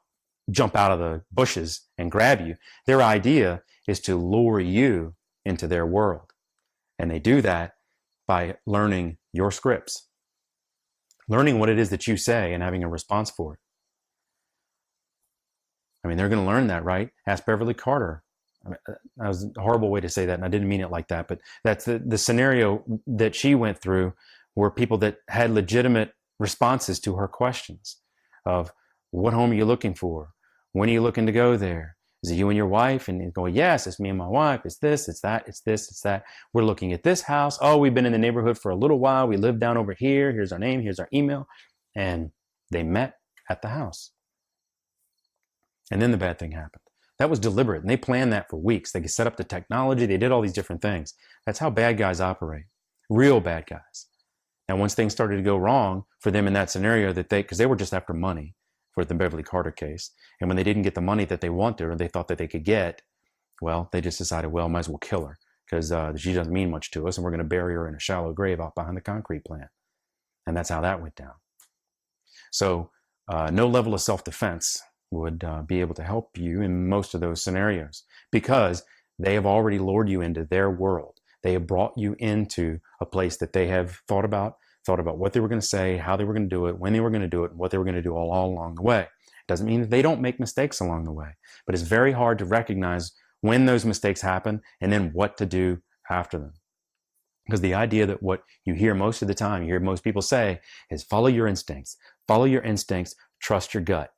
Speaker 1: out of the bushes and grab you. Their idea is to lure you into their world. And they do that by learning your scripts, learning what it is that you say and having a response for it. I mean, they're going to learn that, right? Ask Beverly Carter. I mean, that was a horrible way to say that, and I didn't mean it like that, but that's the scenario that she went through were people that had legitimate responses to her questions of what home are you looking for? When are you looking to go there? Is it you and your wife? And you go, yes, it's me and my wife. It's this, it's that, it's this, it's that. We're looking at this house. Oh, we've been in the neighborhood for a little while. We live down over here. Here's our name. Here's our email. And they met at the house. And then the bad thing happened. That was deliberate. And they planned that for weeks. They set up the technology. They did all these different things. That's how bad guys operate. Real bad guys. And once things started to go wrong for them in that scenario, because they were just after money for the Beverly Carter case. And when they didn't get the money that they wanted or they thought that they could get, well, they just decided, well, might as well kill her because she doesn't mean much to us. And we're going to bury her in a shallow grave out behind the concrete plant. And that's how that went down. So no level of self-defense would be able to help you in most of those scenarios because they have already lured you into their world. They have brought you into a place that they have thought about what they were going to say, how they were going to do it, when they were going to do it, and what they were going to do all along the way. It doesn't mean that they don't make mistakes along the way, but it's very hard to recognize when those mistakes happen and then what to do after them. Because the idea that what you hear most of the time, you hear most people say is follow your instincts, trust your gut.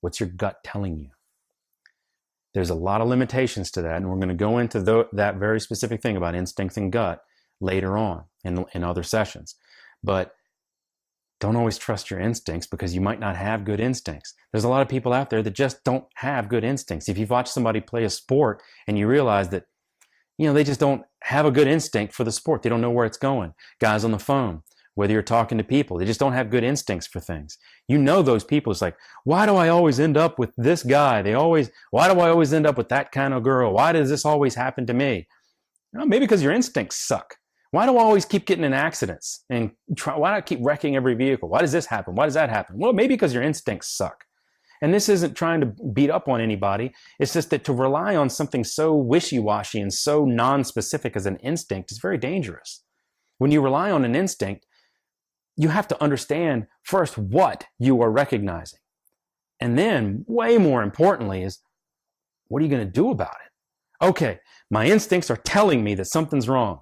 Speaker 1: What's your gut telling you? There's a lot of limitations to that, and we're going to go into that very specific thing about instincts and gut later on in other sessions. But don't always trust your instincts because you might not have good instincts. There's a lot of people out there that just don't have good instincts. If you've watched somebody play a sport and you realize that, they just don't have a good instinct for the sport. They don't know where it's going. Guys on the phone, whether you're talking to people, they just don't have good instincts for things. Those people, it's like, why do I always end up with this guy? Why do I always end up with that kind of girl? Why does this always happen to me? Maybe because your instincts suck. Why do I always keep getting in accidents? And why do I keep wrecking every vehicle? Why does this happen? Why does that happen? Well, maybe because your instincts suck. And this isn't trying to beat up on anybody. It's just that to rely on something so wishy-washy and so non-specific as an instinct is very dangerous. When you rely on an instinct, you have to understand first what you are recognizing. And then, way more importantly, is what are you going to do about it? Okay, my instincts are telling me that something's wrong.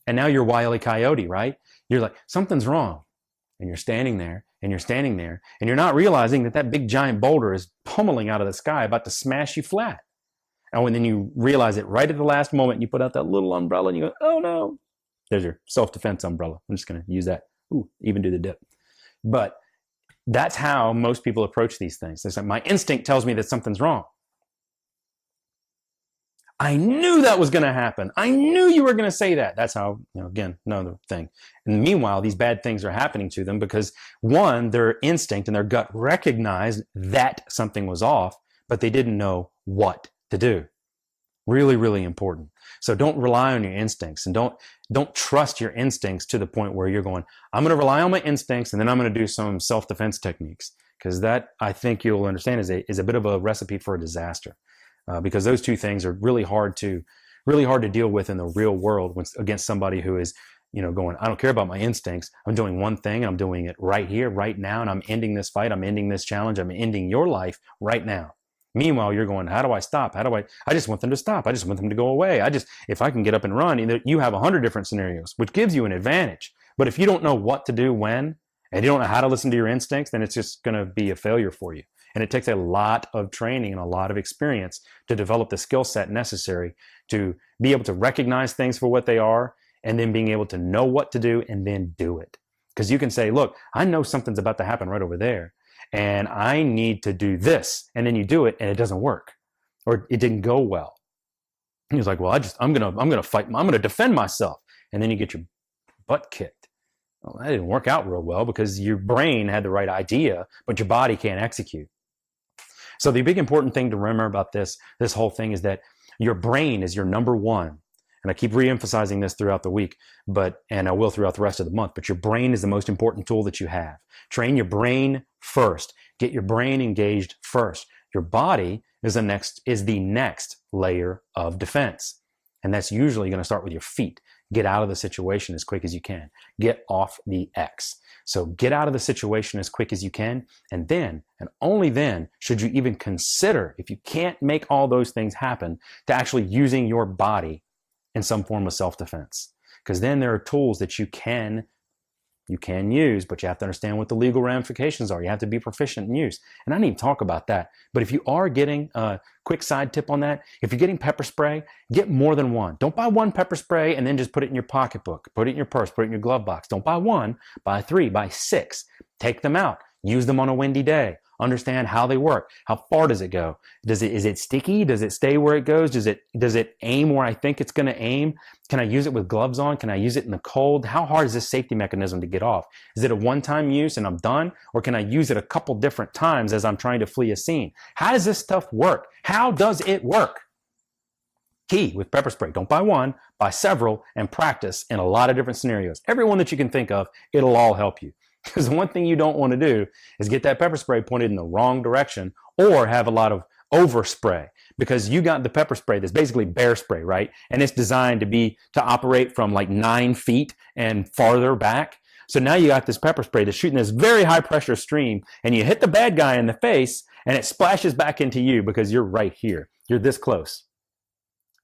Speaker 1: And now you're Wile E. Coyote, right? You're like, something's wrong. And you're standing there, and you're not realizing that big giant boulder is pummeling out of the sky, about to smash you flat. And then you realize it right at the last moment, and you put out that little umbrella, and you go, oh no. There's your self-defense umbrella. I'm just going to use that. Ooh, even do the dip. But that's how most people approach these things. They say, my instinct tells me that something's wrong. I knew that was going to happen. I knew you were going to say that. That's how, again, another thing. And meanwhile, these bad things are happening to them because, one, their instinct and their gut recognized that something was off, but they didn't know what to do. Really, really important. So don't rely on your instincts and don't trust your instincts to the point where you're going, I'm going to rely on my instincts and then I'm going to do some self-defense techniques. Because that, I think you'll understand, is a bit of a recipe for a disaster. because those two things are really hard to deal with in the real world when, against somebody who is, going, I don't care about my instincts. I'm doing one thing and I'm doing it right here, right now. And I'm ending this fight. I'm ending this challenge. I'm ending your life right now. Meanwhile, you're going, how do I stop? I just want them to stop. I just want them to go away. If I can get up and run, you have 100 different scenarios, which gives you an advantage. But if you don't know what to do when, and you don't know how to listen to your instincts, then it's just going to be a failure for you. And it takes a lot of training and a lot of experience to develop the skill set necessary to be able to recognize things for what they are, and then being able to know what to do and then do it. Because you can say, look, I know something's about to happen right over there, and I need to do this. And then you do it and it doesn't work, or it didn't go well. And he's like, well, I'm going to fight. I'm going to defend myself. And then you get your butt kicked. Well, that didn't work out real well because your brain had the right idea, but your body can't execute. So the big important thing to remember about this whole thing is that your brain is your number one. And I keep reemphasizing this throughout the week, and I will throughout the rest of the month, but your brain is the most important tool that you have. Train your brain first. Get your brain engaged first. Your body is the next layer of defense. And that's usually going to start with your feet. Get out of the situation as quick as you can. Get off the X. So get out of the situation as quick as you can. And then, and only then, should you even consider, if you can't make all those things happen, to actually using your body in some form of self-defense. Because then there are tools that you can use, but you have to understand what the legal ramifications are. You have to be proficient in use. And I didn't even talk about that. But if you are getting a quick side tip on that, if you're getting pepper spray, get more than one. Don't buy one pepper spray and then just put it in your pocketbook, put it in your purse, put it in your glove box. Don't buy one, buy 3, buy 6. Take them out. Use them on a windy day. Understand how they work. How far does it go? Is it sticky? Does it stay where it goes? Does it aim where I think it's going to aim? Can I use it with gloves on? Can I use it in the cold? How hard is this safety mechanism to get off? Is it a one-time use and I'm done? Or can I use it a couple different times as I'm trying to flee a scene? How does this stuff work? How does it work? Key with pepper spray. Don't buy one, buy several, and practice in a lot of different scenarios. Every one that you can think of, it'll all help you. Because the one thing you don't want to do is get that pepper spray pointed in the wrong direction or have a lot of overspray, because you got the pepper spray that's basically bear spray, right? And it's designed to operate from like 9 feet and farther back. So now you got this pepper spray that's shooting this very high pressure stream, and you hit the bad guy in the face and it splashes back into you because you're right here. You're this close.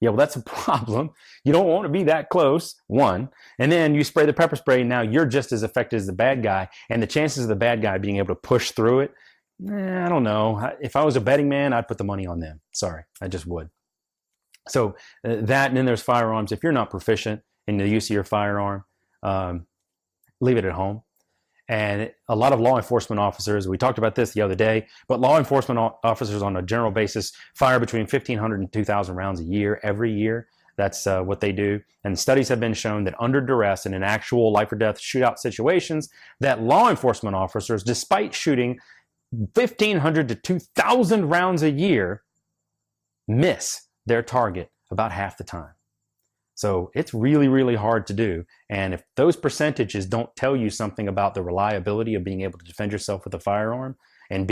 Speaker 1: Yeah, well, that's a problem. You don't want to be that close, one. And then you spray the pepper spray, and now you're just as affected as the bad guy. And the chances of the bad guy being able to push through it, I don't know. If I was a betting man, I'd put the money on them. Sorry, I just would. So that, and then there's firearms. If you're not proficient in the use of your firearm, leave it at home. And a lot of law enforcement officers, we talked about this the other day, but law enforcement officers on a general basis fire between 1,500 and 2,000 rounds a year, every year. That's what they do. And studies have been shown that under duress and in actual life or death shootout situations, that law enforcement officers, despite shooting 1,500 to 2,000 rounds a year, miss their target about half the time. So it's really, really hard to do. And if those percentages don't tell you something about the reliability of being able to defend yourself with a firearm and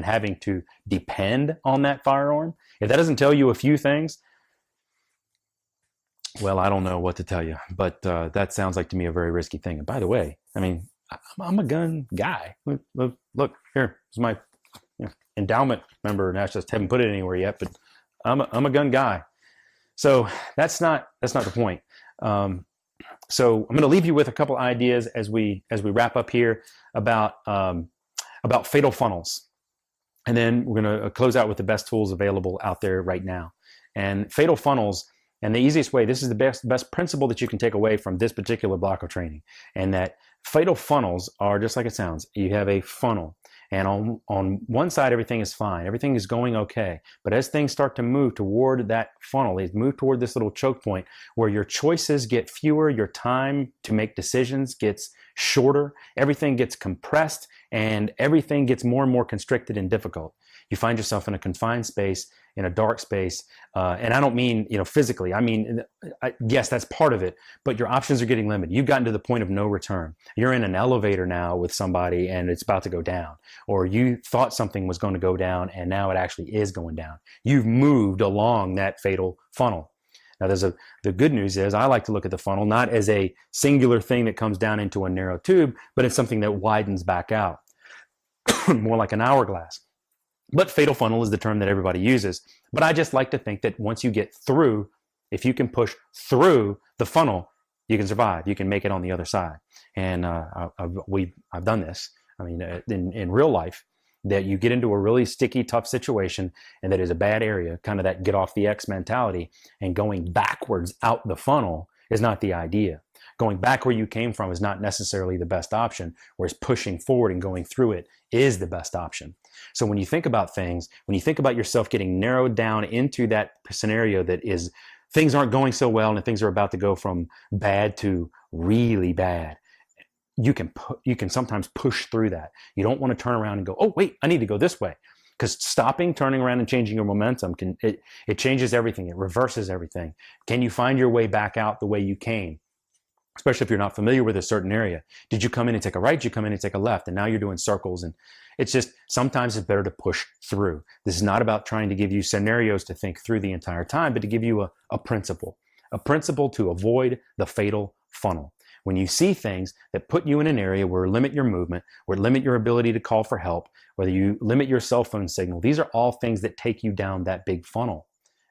Speaker 1: having to depend on that firearm, if that doesn't tell you a few things, well, I don't know what to tell you. But that sounds like to me a very risky thing. And by the way, I mean, I'm a gun guy. Look here, is my endowment member, and I just haven't put it anywhere yet, but I'm a gun guy. So that's not the point. So I'm going to leave you with a couple ideas as we wrap up here about fatal funnels, and then we're going to close out with the best tools available out there right now. And fatal funnels, and the easiest way, this is the best principle that you can take away from this particular block of training, and that fatal funnels are just like it sounds. You have a funnel. And on one side, everything is fine. Everything is going okay. But as things start to move toward that funnel, they move toward this little choke point where your choices get fewer, your time to make decisions gets shorter, everything gets compressed, and everything gets more and more constricted and difficult. You find yourself in a confined space, in a dark space, and I don't mean physically. I mean, yes, that's part of it, but your options are getting limited. You've gotten to the point of no return. You're in an elevator now with somebody, and it's about to go down, or you thought something was going to go down, and now it actually is going down. You've moved along that fatal funnel. Now, the good news is I like to look at the funnel not as a singular thing that comes down into a narrow tube, but it's something that widens back out, more like an hourglass. But fatal funnel is the term that everybody uses. But I just like to think that once you get through, if you can push through the funnel, you can survive. You can make it on the other side. And I've done this. I mean, in real life, that you get into a really sticky, tough situation, and that is a bad area, kind of that get off the X mentality, and going backwards out the funnel is not the idea. Going back where you came from is not necessarily the best option, whereas pushing forward and going through it is the best option. So when you think about things, when you think about yourself getting narrowed down into that scenario that is, things aren't going so well and things are about to go from bad to really bad, you can sometimes push through that. You don't want to turn around and go, oh, wait, I need to go this way. Because stopping, turning around, and changing your momentum, it changes everything. It reverses everything. Can you find your way back out the way you came? Especially if you're not familiar with a certain area. Did you come in and take a right? Did you come in and take a left? And now you're doing circles. And it's just, sometimes it's better to push through. This is not about trying to give you scenarios to think through the entire time, but to give you a principle to avoid the fatal funnel. When you see things that put you in an area where limit your movement, where limit your ability to call for help, whether you limit your cell phone signal, these are all things that take you down that big funnel.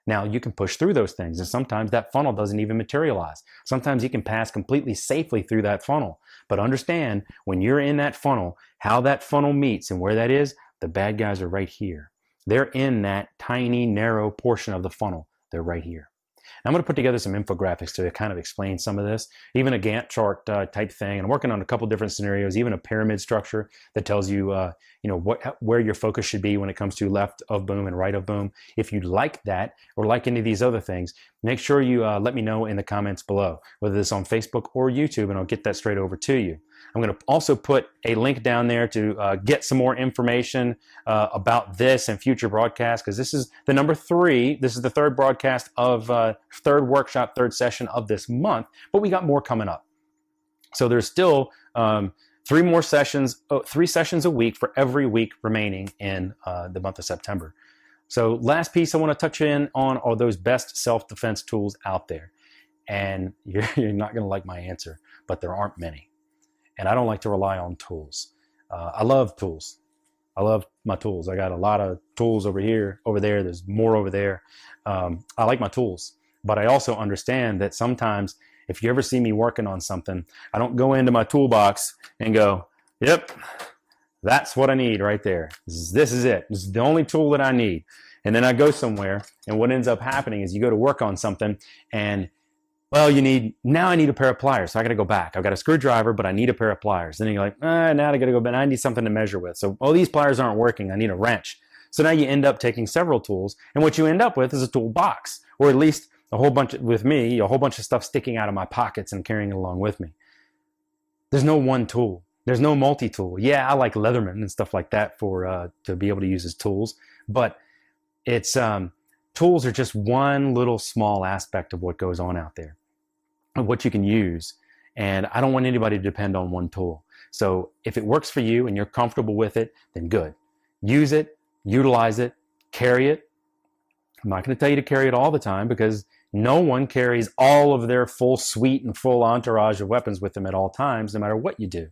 Speaker 1: Now, you can push through those things, and sometimes that funnel doesn't even materialize. Sometimes you can pass completely safely through that funnel. But understand, when you're in that funnel, how that funnel meets and where that is, the bad guys are right here. They're in that tiny, narrow portion of the funnel. They're right here. I'm going to put together some infographics to kind of explain some of this, even a Gantt chart type thing. And I'm working on a couple different scenarios, even a pyramid structure that tells you, where your focus should be when it comes to left of boom and right of boom. If you like that or like any of these other things, make sure you let me know in the comments below, whether it's on Facebook or YouTube, and I'll get that straight over to you. I'm going to also put a link down there to get some more information about this and future broadcasts, because this is the number 3. This is the third broadcast of third workshop, third session of this month, but we got more coming up. So there's still 3 sessions a week for every week remaining in the month of September. So last piece I want to touch in on are those best self-defense tools out there. And you're not going to like my answer, but there aren't many. And I don't like to rely on tools. I love tools. I love my tools. I got a lot of tools over here, over there. There's more over there. I like my tools, but I also understand that sometimes if you ever see me working on something, I don't go into my toolbox and go, yep, that's what I need right there. This is it. This is the only tool that I need. And then I go somewhere, and what ends up happening is you go to work on something, and well, now I need a pair of pliers. So I got to go back. I've got a screwdriver, but I need a pair of pliers. Then you're like, now I got to go back. I need something to measure with. So, these pliers aren't working. I need a wrench. So now you end up taking several tools, and what you end up with is a toolbox, or at least a whole bunch of stuff sticking out of my pockets and carrying it along with me. There's no one tool. There's no multi-tool. Yeah, I like Leatherman and stuff like that to be able to use as tools, but it's tools are just one little small aspect of what goes on out there, of what you can use. And I don't want anybody to depend on one tool. So if it works for you and you're comfortable with it, then good. Use it, utilize it, carry it. I'm not going to tell you to carry it all the time, because no one carries all of their full suite and full entourage of weapons with them at all times, no matter what you do.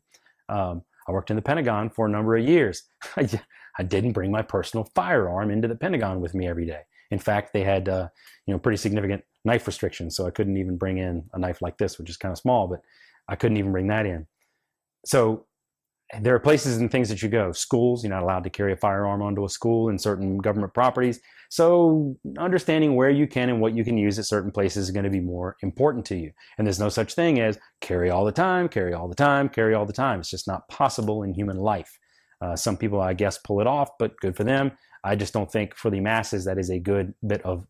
Speaker 1: I worked in the Pentagon for a number of years. I didn't bring my personal firearm into the Pentagon with me every day. In fact, they had pretty significant knife restrictions, so I couldn't even bring in a knife like this, which is kind of small, but I couldn't even bring that in. So there are places and things that you go. Schools, you're not allowed to carry a firearm onto a school in certain government properties. So understanding where you can and what you can use at certain places is going to be more important to you. And there's no such thing as carry all the time, carry all the time, carry all the time. It's just not possible in human life. Some people, I guess, pull it off, but good for them. I just don't think for the masses that is a good bit of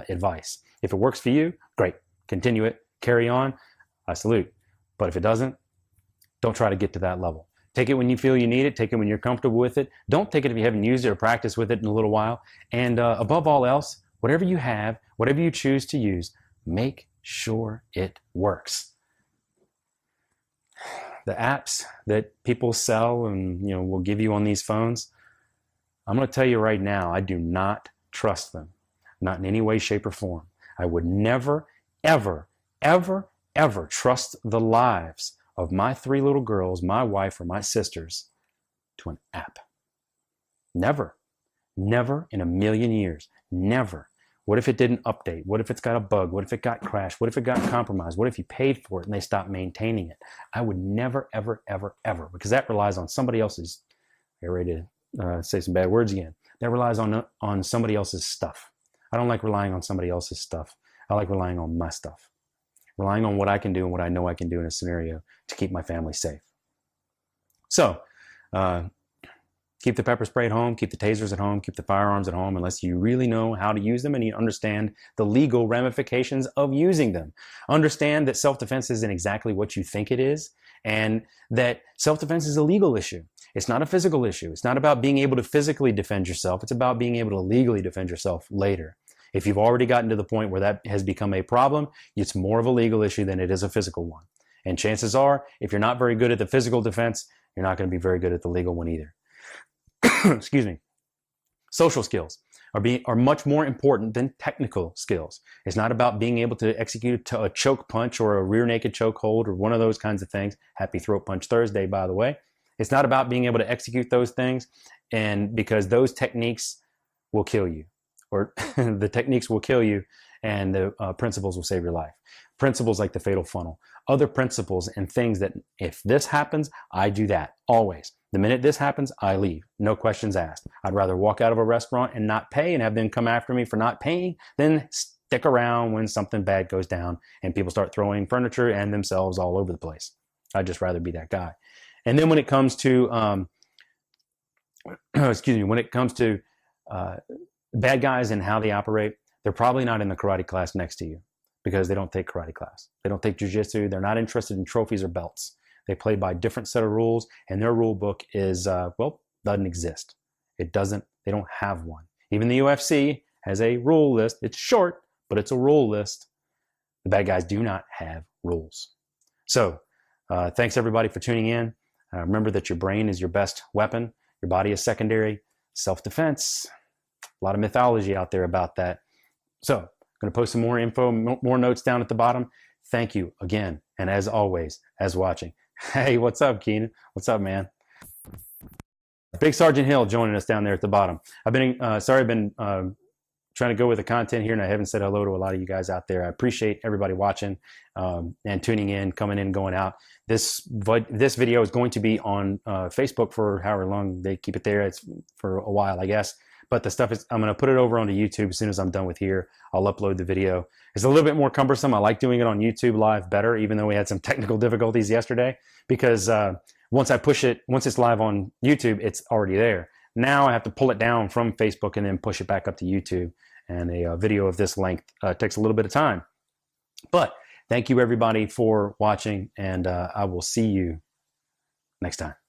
Speaker 1: advice. If it works for you, great. Continue it. Carry on. I salute. But if it doesn't, don't try to get to that level. Take it when you feel you need it. Take it when you're comfortable with it. Don't take it if you haven't used it or practiced with it in a little while. And above all else, whatever you have, whatever you choose to use, make sure it works. The apps that people sell and will give you on these phones, I'm going to tell you right now, I do not trust them. Not in any way, shape, or form. I would never, ever, ever, ever trust the lives of my 3 little girls, my wife, or my sisters to an app. Never. Never in a million years. Never. What if it didn't update? What if it's got a bug? What if it got crashed? What if it got compromised? What if you paid for it and they stopped maintaining it? I would never, ever, ever, ever, because that relies on somebody else's, get ready to say some bad words again. That relies on somebody else's stuff. I don't like relying on somebody else's stuff. I like relying on my stuff. Relying on what I can do and what I know I can do in a scenario to keep my family safe. So, keep the pepper spray at home, keep the tasers at home, keep the firearms at home, unless you really know how to use them and you understand the legal ramifications of using them. Understand that self-defense isn't exactly what you think it is, and that self-defense is a legal issue. It's not a physical issue. It's not about being able to physically defend yourself. It's about being able to legally defend yourself later. If you've already gotten to the point where that has become a problem, it's more of a legal issue than it is a physical one. And chances are, if you're not very good at the physical defense, you're not going to be very good at the legal one either. Excuse me. Social skills are much more important than technical skills. It's not about being able to execute a choke punch or a rear naked choke hold or one of those kinds of things. Happy Throat Punch Thursday, by the way. It's not about being able to execute those things, and because those techniques will kill you. Or the techniques will kill you, and the principles will save your life. Principles like the fatal funnel. Other principles and things that if this happens, I do that, always. The minute this happens, I leave. No questions asked. I'd rather walk out of a restaurant and not pay and have them come after me for not paying than stick around when something bad goes down and people start throwing furniture and themselves all over the place. I'd just rather be that guy. And then when it comes to, excuse me, when it comes to bad guys and how they operate, they're probably not in the karate class next to you because they don't take karate class. They don't take jujitsu. They're not interested in trophies or belts. They play by a different set of rules, and their rule book is, doesn't exist. They don't have one. Even the UFC has a rule list. It's short, but it's a rule list. The bad guys do not have rules. So thanks everybody for tuning in. Remember that your brain is your best weapon. Your body is secondary. Self-defense. A lot of mythology out there about that. So I'm going to post some more info, more notes down at the bottom. Thank you again. And as always, as watching. Hey, what's up, Keenan? What's up, man? Big Sergeant Hill joining us down there at the bottom. I've been trying to go with the content here, and I haven't said hello to a lot of you guys out there. I appreciate everybody watching and tuning in, coming in, going out. This video is going to be on Facebook for however long they keep it there. It's for a while, I guess. But the stuff is, I'm going to put it over onto YouTube as soon as I'm done with here. I'll upload the video. It's a little bit more cumbersome. I like doing it on YouTube live better, even though we had some technical difficulties yesterday, because once it's live on YouTube, it's already there. Now I have to pull it down from Facebook and then push it back up to YouTube. And a video of this length takes a little bit of time. But thank you everybody for watching, and I will see you next time.